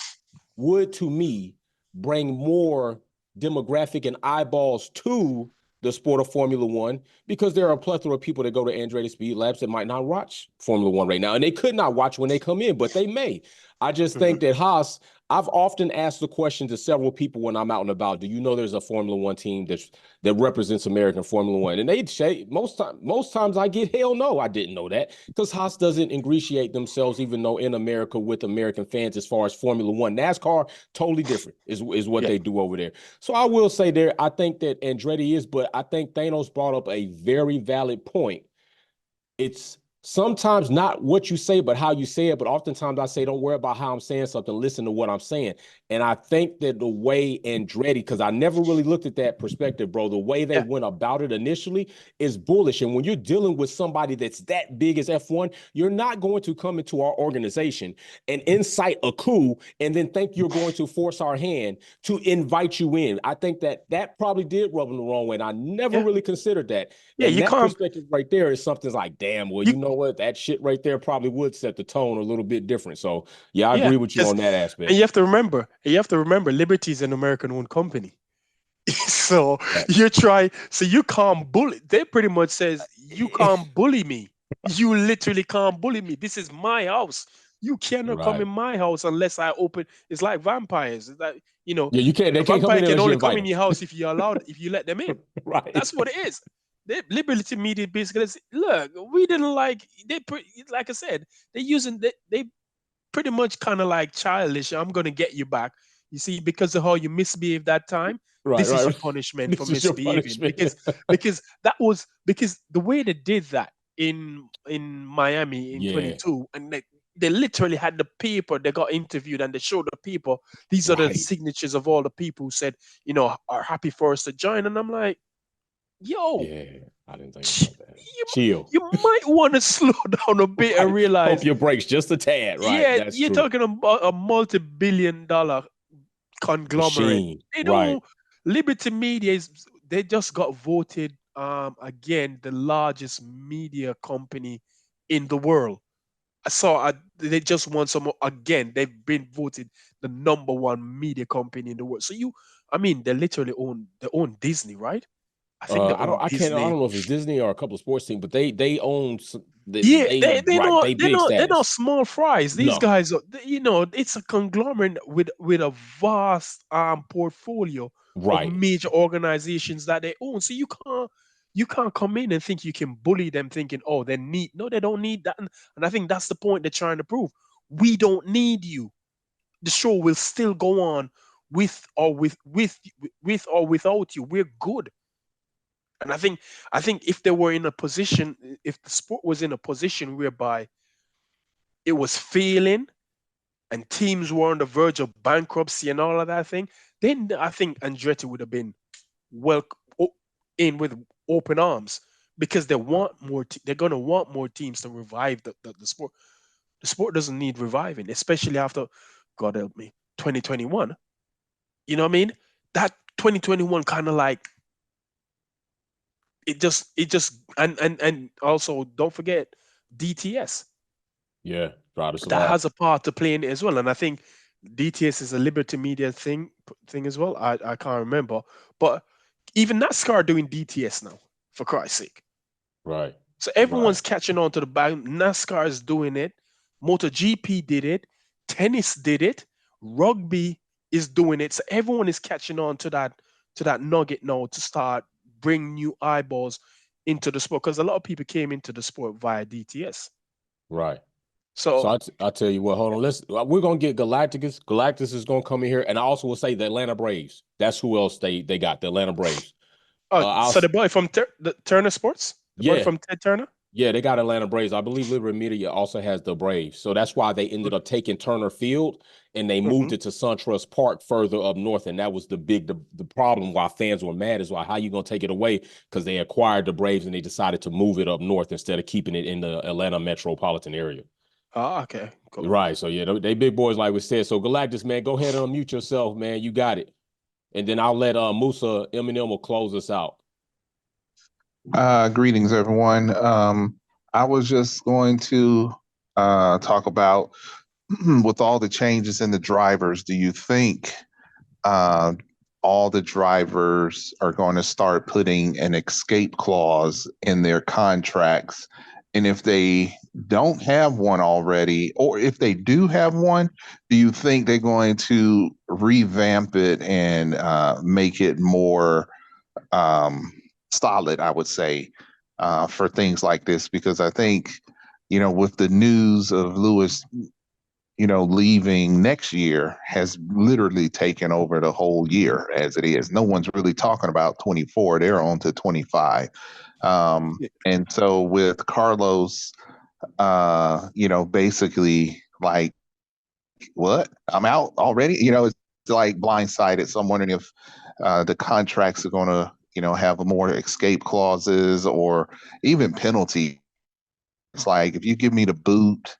would, to me, bring more demographic and eyeballs to the sport of Formula One, because there are a plethora of people that go to Andretti Speed Labs that might not watch Formula One right now. And they could not watch when they come in, but they may. I just think that Haas, I've often asked the question to several people when I'm out and about, do you know there's a Formula One team that represents American Formula One? And they say most times I get, hell no, I didn't know that, because Haas doesn't ingratiate themselves, even though in America, with American fans as far as Formula One. NASCAR, totally different is what they do over there. So I will say there, I think that Andretti is, but I think Thanos brought up a very valid point. It's sometimes not what you say, but how you say it. But oftentimes I say, don't worry about how I'm saying something. Listen to what I'm saying. And I think that the way Andretti, because I never really looked at that perspective, bro, the way they went about it initially is bullish. And when you're dealing with somebody that's that big as F1, you're not going to come into our organization and incite a coup and then think you're going to force our hand to invite you in. I think that probably did rub them the wrong way. And I never really considered that. Yeah, and you that can't. perspective right there is something like, damn, well, you know what? That shit right there probably would set the tone a little bit different. So, yeah, I agree with you on that aspect. And you have to remember, Liberty is an American-owned company. So you can't bully. They pretty much says you can't bully me. You literally can't bully me. This is my house. You cannot come in my house unless I open. It's like vampires. It's like, Yeah, you can't. They a can't come vampire in can unless you only come invite in them. your house if you're allowed, if you let them in. Right. That's what it is. Liberty Media basically says, look, we didn't like like I said, they pretty much kind of like childish. I'm gonna get you back. You see, because of how you misbehaved that time. This is your punishment for This is your misbehaving. punishment. Because the way they did that in Miami in 22, and they literally had the paper. They got interviewed and they showed the people. These are the signatures of all the people who said, are happy for us to join. And I'm like, yo, yeah, I didn't think about that. Chill. You might want to slow down a bit and realize. Pump your brakes just a tad, right? Yeah, That's you're true. talking about a multi-billion-dollar conglomerate. Machine, They don't. Liberty Media they just got voted again the largest media company in the world. I saw they just won some again. They've been voted the #1 media company in the world. So they literally own Disney, right? I think they own I Disney. don't know if it's Disney or a couple of sports teams, but they own. They're big status. not small fries. These guys are, it's a conglomerate with a vast portfolio of major organizations that they own. So you can't come in and think you can bully them thinking, oh, they need. No, they don't need that. And I think that's the point they're trying to prove. We don't need you. The show will still go on with or without you. We're good. And I think if they were in a position, if the sport was in a position whereby it was failing and teams were on the verge of bankruptcy and all of that thing, then I think Andretti would have been in with open arms, because they want more. They're gonna want more teams to revive the sport. The sport doesn't need reviving, especially after, God help me, 2021. You know what I mean? That 2021 kind of like. It just and also don't forget DTS. Yeah, that has a part to play in it as well. And I think DTS is a Liberty Media thing as well. I can't remember, but even NASCAR doing DTS now, for Christ's sake. Right. So everyone's catching on to the bag. NASCAR is doing it. MotoGP did it. Tennis did it. Rugby is doing it. So everyone is catching on to that nugget now to start bring new eyeballs into the sport, because a lot of people came into the sport via DTS. Right. So I'll tell you what, hold on. We're gonna get Galacticus. Galactus is gonna come in here, and I also will say the Atlanta Braves. That's who else they got, the Atlanta Braves. So the boy from the Turner Sports? The boy from Ted Turner? Yeah, they got Atlanta Braves. I believe Liberty Media also has the Braves. So that's why they ended up taking Turner Field and they moved it to SunTrust Park further up north. And that was the problem why fans were mad, is why, how you going to take it away? Because they acquired the Braves and they decided to move it up north instead of keeping it in the Atlanta metropolitan area. Oh, okay. Cool. Right. So, yeah, they big boys, like we said. So, Galactus, man, go ahead and unmute yourself, man. You got it. And then I'll let Musa Eminem will close us out. Greetings, everyone. I was just going to talk about, with all the changes in the drivers, do you think uh, all the drivers are going to start putting an escape clause in their contracts. And if they don't have one already, or if they do have one, do you think they're going to revamp it and make it more um, solid, I would say, for things like this? Because I think, with the news of Lewis, leaving next year has literally taken over the whole year as it is. No one's really talking about 24. They're on to 25. And so with Carlos, basically like, what? I'm out already? It's like blindsided. So I'm wondering if the contracts are going to, have more escape clauses or even penalties. It's like, if you give me the boot,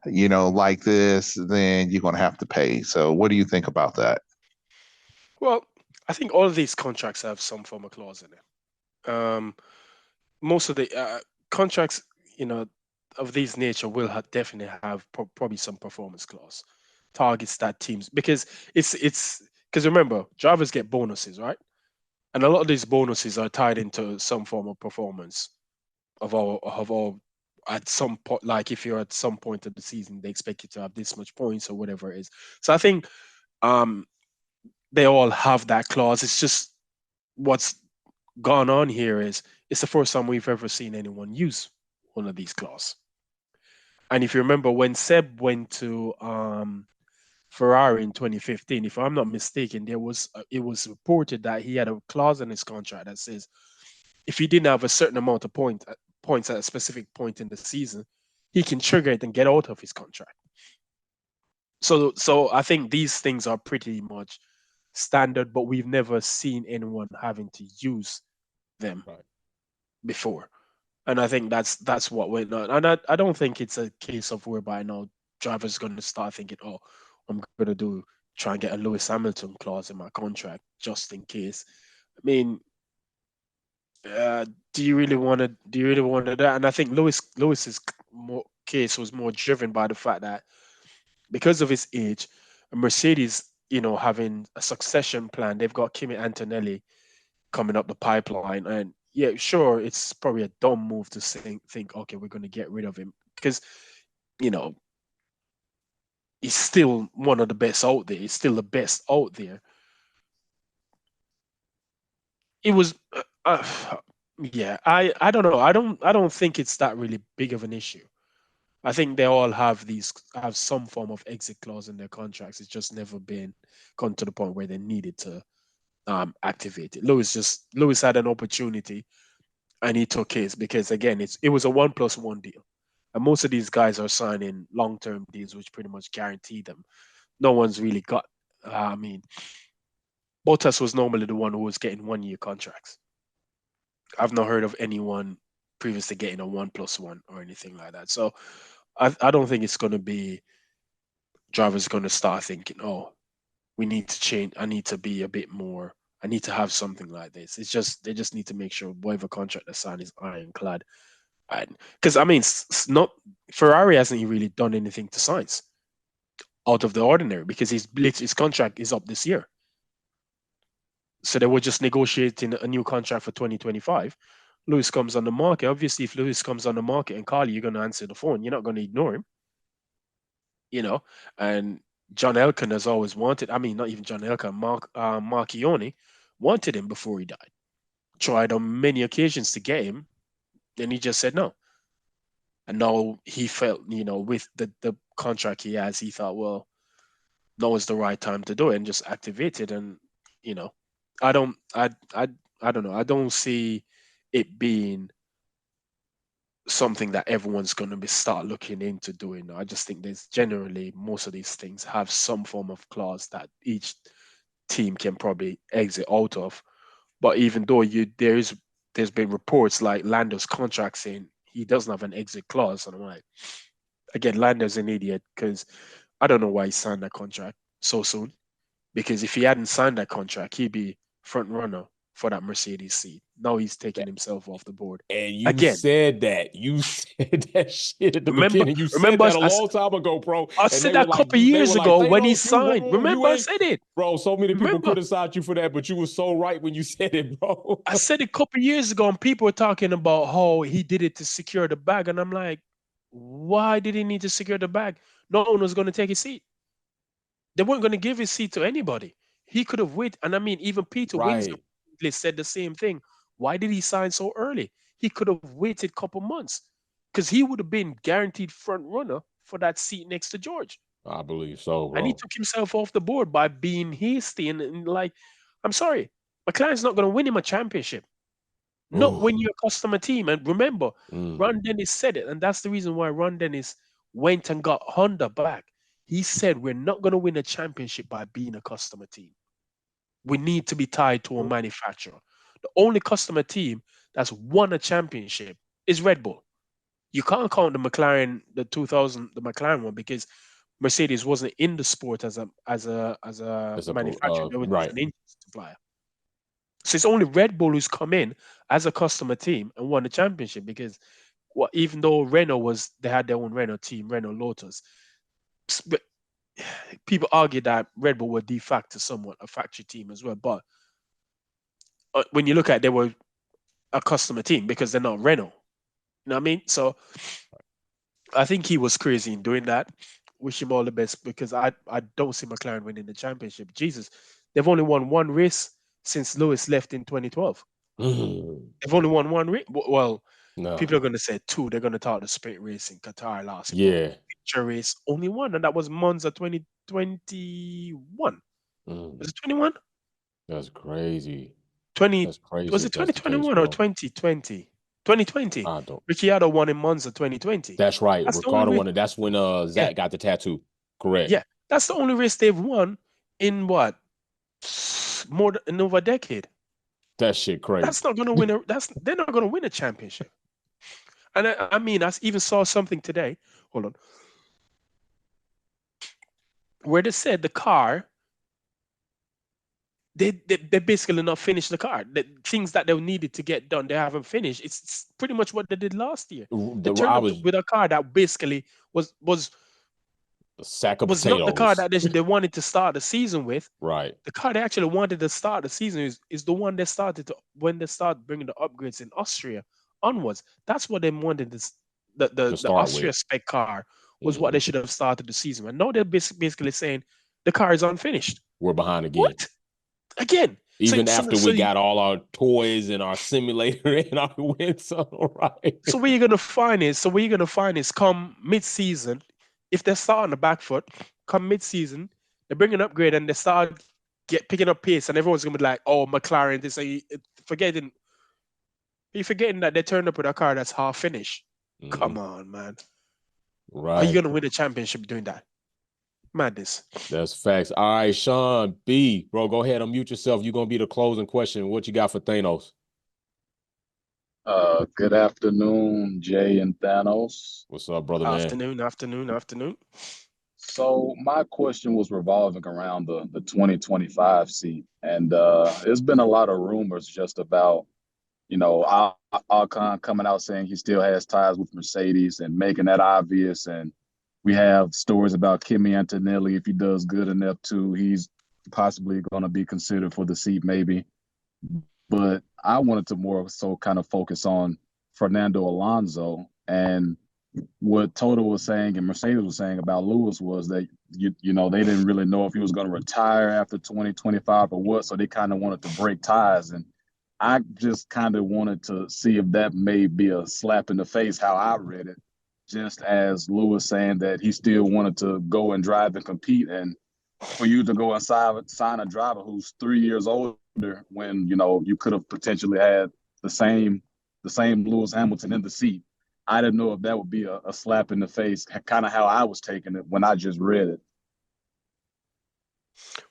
like this, then you're going to have to pay. So what do you think about that? Well, I think all of these contracts have some form of clause in it. Most of the contracts, you know, of these nature will definitely have probably some performance clause, targets that teams, because it's because remember, drivers get bonuses, right? And a lot of these bonuses are tied into some form of performance of all at some point. Like if you're at some point of the season, they expect you to have this much points or whatever it is. So I think um they all have that clause. It's just what's gone on here is it's the first time we've ever seen anyone use one of these clauses. And if you remember when Seb went to Ferrari in 2015, if I'm not mistaken, it was reported that he had a clause in his contract that says if he didn't have a certain amount of points at a specific point in the season, he can trigger it and get out of his contract. So I think these things are pretty much standard, but we've never seen anyone having to use them Right. before. And I think that's what went on. And I don't think it's a case of whereby now drivers going to start thinking, oh, I'm going to try and get a Lewis Hamilton clause in my contract just in case. I mean, do you really want to do that? And I think Lewis's case was more driven by the fact that because of his age, Mercedes, having a succession plan, they've got Kimi Antonelli coming up the pipeline. And yeah, sure, it's probably a dumb move to think okay, we're going to get rid of him because, you know, he's still one of the best out there. He's still the best out there. It was, yeah, I don't know. I don't think it's that really big of an issue. I think they all have some form of exit clause in their contracts. It's just never been gone to the point where they needed to activate it. Lewis had an opportunity and he took his because again it was a 1+1 deal, and most of these guys are signing long-term deals which pretty much guarantee them. No one's really got. I mean, Bottas was normally the one who was getting 1 year contracts. I've not heard of anyone previously getting a 1+1 or anything like that. So I don't think it's going to be drivers going to start thinking, oh, we need to change. I need to be a bit more. I need to have something like this. It's just they just need to make sure whatever contract they sign is ironclad. Because I mean, not Ferrari hasn't really done anything to Sainz out of the ordinary because his contract is up this year. So they were just negotiating a new contract for 2025. Lewis comes on the market. Obviously, if Lewis comes on the market and Carly, you're going to answer the phone. You're not going to ignore him, you know. And John Elkann has always wanted. I mean, not even John Elkann. Marchione wanted him before he died. Tried on many occasions to get him, and he just said no. And now he felt, with the contract he has, he thought, well, now is the right time to do it and just activate it. And you know, I don't, I don't know. I don't see it being something that everyone's going to be start looking into doing. I just think there's generally most of these things have some form of clause that each team can probably exit out of. But even though there's been reports like Lando's contract saying he doesn't have an exit clause, and I'm like, again, Lando's an idiot because I don't know why he signed that contract so soon. Because if he hadn't signed that contract, he'd be front runner for that Mercedes seat. Now he's taking himself off the board. And you Again, said that. You said that shit at the remember, beginning. You said remember, that a long time ago, bro. I And said they were that a like, couple of years ago when he Thanos, you signed. wrong. Remember, You I ain't, said it. bro. So many people Remember, criticized you for that, but you were so right when you said it, bro. I said it a couple of years ago, and people were talking about how he did it to secure the bag, and I'm like, why did he need to secure the bag? No one was going to take his seat. They weren't going to give his seat to anybody. He could have waited, and I mean, even Peter Wings Right. said the same thing. Why did he sign so early? He could have waited a couple months because he would have been guaranteed front runner for that seat next to George. I believe so, And he bro. took himself off the board by being hasty and like, I'm sorry, McLaren's not going to win him a championship. Not Ooh. when you're a customer team. And remember, Mm. Ron Dennis said it, and that's the reason why Ron Dennis went and got Honda back. He said, we're not going to win a championship by being a customer team. We need to be tied to a manufacturer. The only customer team that's won a championship is Red Bull. You can't count the McLaren, the McLaren one, because Mercedes wasn't in the sport as a As a manufacturer. They were just right. an engine supplier. So it's only Red Bull who's come in as a customer team and won the championship because even though they had their own Renault team, Renault Lotus, but people argue that Red Bull were de facto somewhat a factory team as well. But when you look at it, they were a customer team because they're not Renault. You know what I mean? So I think he was crazy in doing that. Wish him all the best because I don't see McLaren winning the championship. Jesus, they've only won one race since Lewis left in 2012. They've only won one race. Well, No. people are going to say two. They're going to talk the sprint race in Qatar last Yeah. year. Picture race, only one, and that was Monza 2021. Was it 21? That's crazy. 20, That's crazy was if it that's the case, 2021 or bro. 2020? 2020. I don't. Ricciardo won in Monza 2020. That's right. That's the only Ricardo race. won it. That's when Zach got the tattoo. Correct. Yeah, that's the only race they've won in what? More than over a decade. That shit crazy. That's not going to win they're not going to win a championship. And I mean, I even saw something today. Hold on. Where they said the car, they basically not finished the car. The things that they needed to get done, they haven't finished. It's pretty much what they did last year. They turned up with a car that basically was a sack of not potatoes. the car that they wanted to start the season with. Right. The car they actually wanted to start the season is the one they started when they started bringing the upgrades in Austria onwards. That's what they wanted. The Austria spec car was what they should have started the season. And now they're basically saying the car is unfinished. We're behind again. What? Again. Even after we got all our toys and our simulator and our windsole, right? So what you're gonna find is come mid-season, if they start on the back foot, come mid-season, they bring an upgrade and they start picking up pace, and everyone's gonna be like, "Oh, McLaren!" You're forgetting that they turned up with a car that's half finished. Come on, man. Right? Are you gonna win a championship doing that? Madness. That's facts. All right, Sean B, bro, go ahead, unmute yourself. You're gonna be the closing question. What you got for Thanos? Good afternoon, Jay and Thanos. What's up, brother, man? Afternoon. So my question was revolving around the 2025 seat, and there's been a lot of rumors just about, Alcon coming out saying he still has ties with Mercedes and making that obvious, and we have stories about Kimi Antonelli. If he does good in F2, he's possibly going to be considered for the seat, maybe. But I wanted to more so kind of focus on Fernando Alonso, and what Toto was saying and Mercedes was saying about Lewis was that they didn't really know if he was going to retire after 2025 or what, so they kind of wanted to break ties. And I just kind of wanted to see if that may be a slap in the face, how I read it, just as Lewis saying that he still wanted to go and drive and compete, and for you to go and sign a driver who's 3 years older when you could have potentially had the same Lewis Hamilton in the seat. I didn't know if that would be a slap in the face, kind of how I was taking it when I just read it.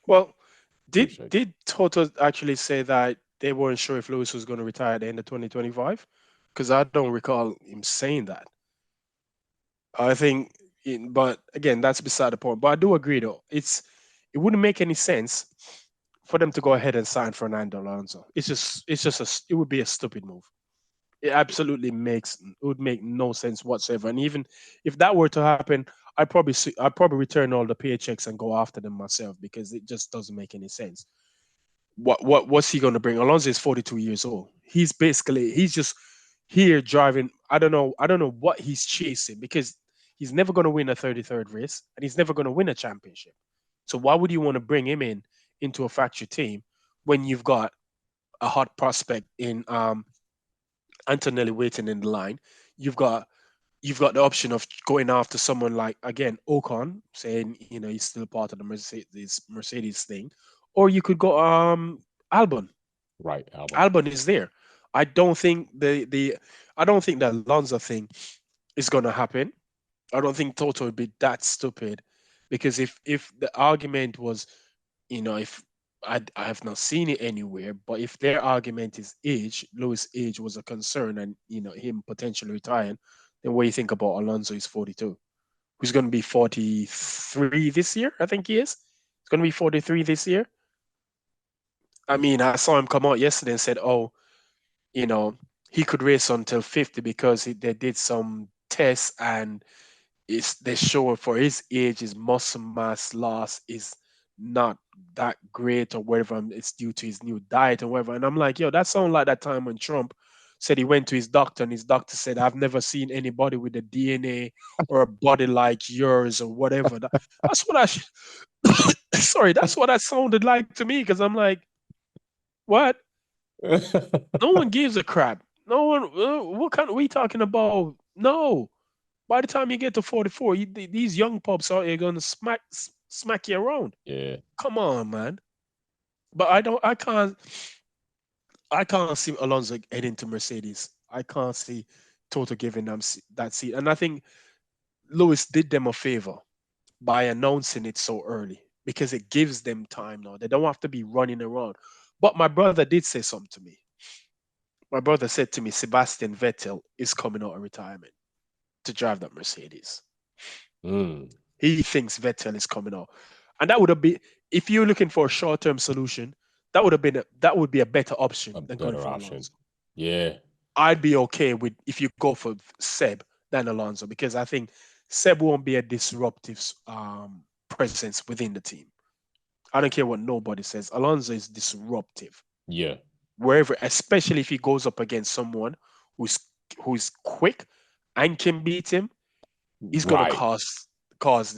Well, did Toto actually say that they weren't sure if Lewis was going to retire at the end of 2025? Because I don't recall him saying that. I think, but again, that's beside the point. But I do agree, though. It wouldn't make any sense for them to go ahead and sign Fernando Alonso. It would be a stupid move. It absolutely would make no sense whatsoever. And even if that were to happen, I'd probably return all the paychecks and go after them myself because it just doesn't make any sense. What's he going to bring? Alonso is 42 years old. He's just here driving. I don't know what he's chasing because he's never going to win a 33rd race and he's never going to win a championship. So why would you want to bring him into a factory team when you've got a hot prospect in Antonelli waiting in the line? You've got the option of going after someone like, again, Ocon, saying he's still part of the Mercedes thing, or you could go Albon. Right, Albon. Albon is there. I don't think the Alonso thing is gonna happen. I don't think Toto would be that stupid, because if the argument was, if I have not seen it anywhere, but if their argument is age, Lewis' age was a concern, and him potentially retiring, then what do you think about Alonso? He's 42. Who's going to be 43 this year? I think he is. He's going to be 43 this year. I mean, I saw him come out yesterday and said, "Oh, he could race until 50 because they did some tests and they show for his age, his muscle mass loss is not that great or whatever. And it's due to his new diet and whatever." And I'm like, yo, that sounds like that time when Trump said he went to his doctor and his doctor said, "I've never seen anybody with a DNA or a body like yours," or whatever. That's what sorry, that's what that sounded like to me, because I'm like, what? No one gives a crap. No one. What kind of we talking about? No. By the time you get to 44, these young pups out here gonna smack you around. Yeah. Come on, man. But I can't see Alonso heading to Mercedes. I can't see Toto giving them that seat. And I think Lewis did them a favor by announcing it so early, because it gives them time now. They don't have to be running around. But my brother did say something to me. My brother said to me, Sebastian Vettel is coming out of retirement to drive that Mercedes. Mm. He thinks Vettel is coming out. And that would have been, if you're looking for a short-term solution, that would be a better option A than going better for option. Alonso. Yeah. I'd be okay with if you go for Seb than Alonso, because I think Seb won't be a disruptive presence within the team. I don't care what nobody says. Alonso is disruptive. Yeah. Wherever, especially if he goes up against someone who's quick and can beat him, he's going to Right. cause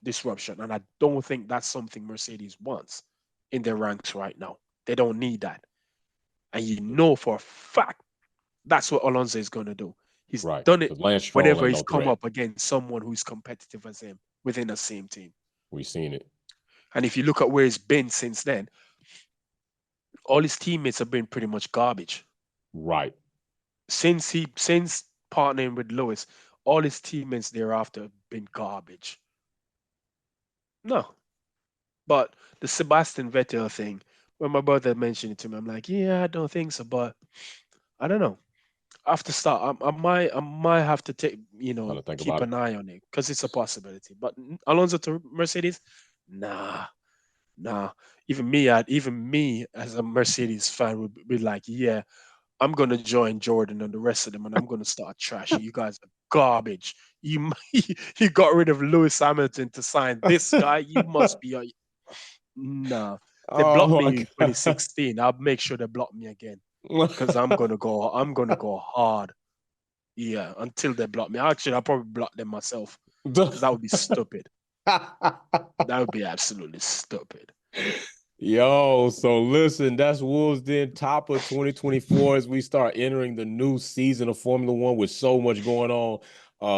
disruption. And I don't think that's something Mercedes wants in their ranks right now. They don't need that. And for a fact that's what Alonso is going to do. He's Right. done it Because Lance Stroll whenever ain't he's no come threat. up against someone who's competitive as him within the same team. We've seen it. And if you look at where he's been since then, all his teammates have been pretty much garbage. Right. Since partnering with Lewis, all his teammates thereafter have been garbage. No. But the Sebastian Vettel thing, when my brother mentioned it to me, I'm like, yeah, I don't think so, but I don't know. After start, I might have to Gonna think keep about it. an eye on it, because it's a possibility. But Alonso to Mercedes, nah. Even me as a Mercedes fan would be like, yeah, I'm gonna join Jordan and the rest of them, and I'm gonna start trashing you guys. Are garbage. You got rid of Lewis Hamilton to sign this guy. You must be nah. They blocked Oh me my in God. 2016. I'll make sure they block me again, because I'm gonna go hard. Yeah, until they block me. Actually, I'll probably block them myself, because that would be stupid. That would be absolutely stupid. Yo, so listen, that's Wolves Den top of 2024 as we start entering the new season of Formula One with so much going on.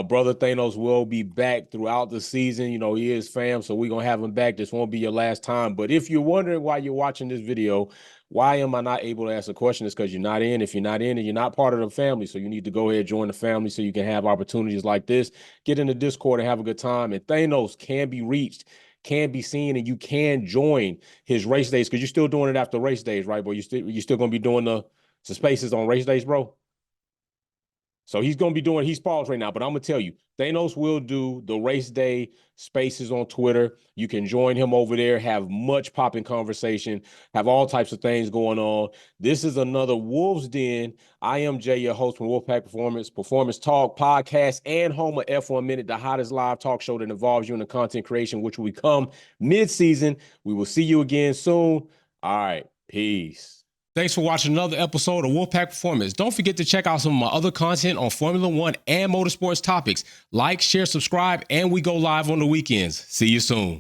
Brother Thanos will be back throughout the season. He is fam, so we're gonna have him back. This won't be your last time. But if you're wondering why you're watching this video, why am I not able to ask a question? It's because you're not in. If you're not in, and you're not part of the family, so you need to go ahead and join the family so you can have opportunities like this. Get in the Discord and have a good time. And Thanos can be reached, can be seen, and you can join his race days, because you're still doing it after race days, right, bro? You still gonna be doing the spaces on race days, bro? So he's going to be doing, he's paused right now, but I'm going to tell you, Thanos will do the race day spaces on Twitter. You can join him over there, have much popping conversation, have all types of things going on. This is another Wolves Den. I am Jay, your host from Wolfpack Performance Talk podcast, and home of F1 Minute, the hottest live talk show that involves you in the content creation, which will become mid-season. We will see you again soon. All right, peace. Thanks for watching another episode of Wolfpack Performance. Don't forget to check out some of my other content on Formula One and motorsports topics. Like, share, subscribe, and we go live on the weekends. See you soon.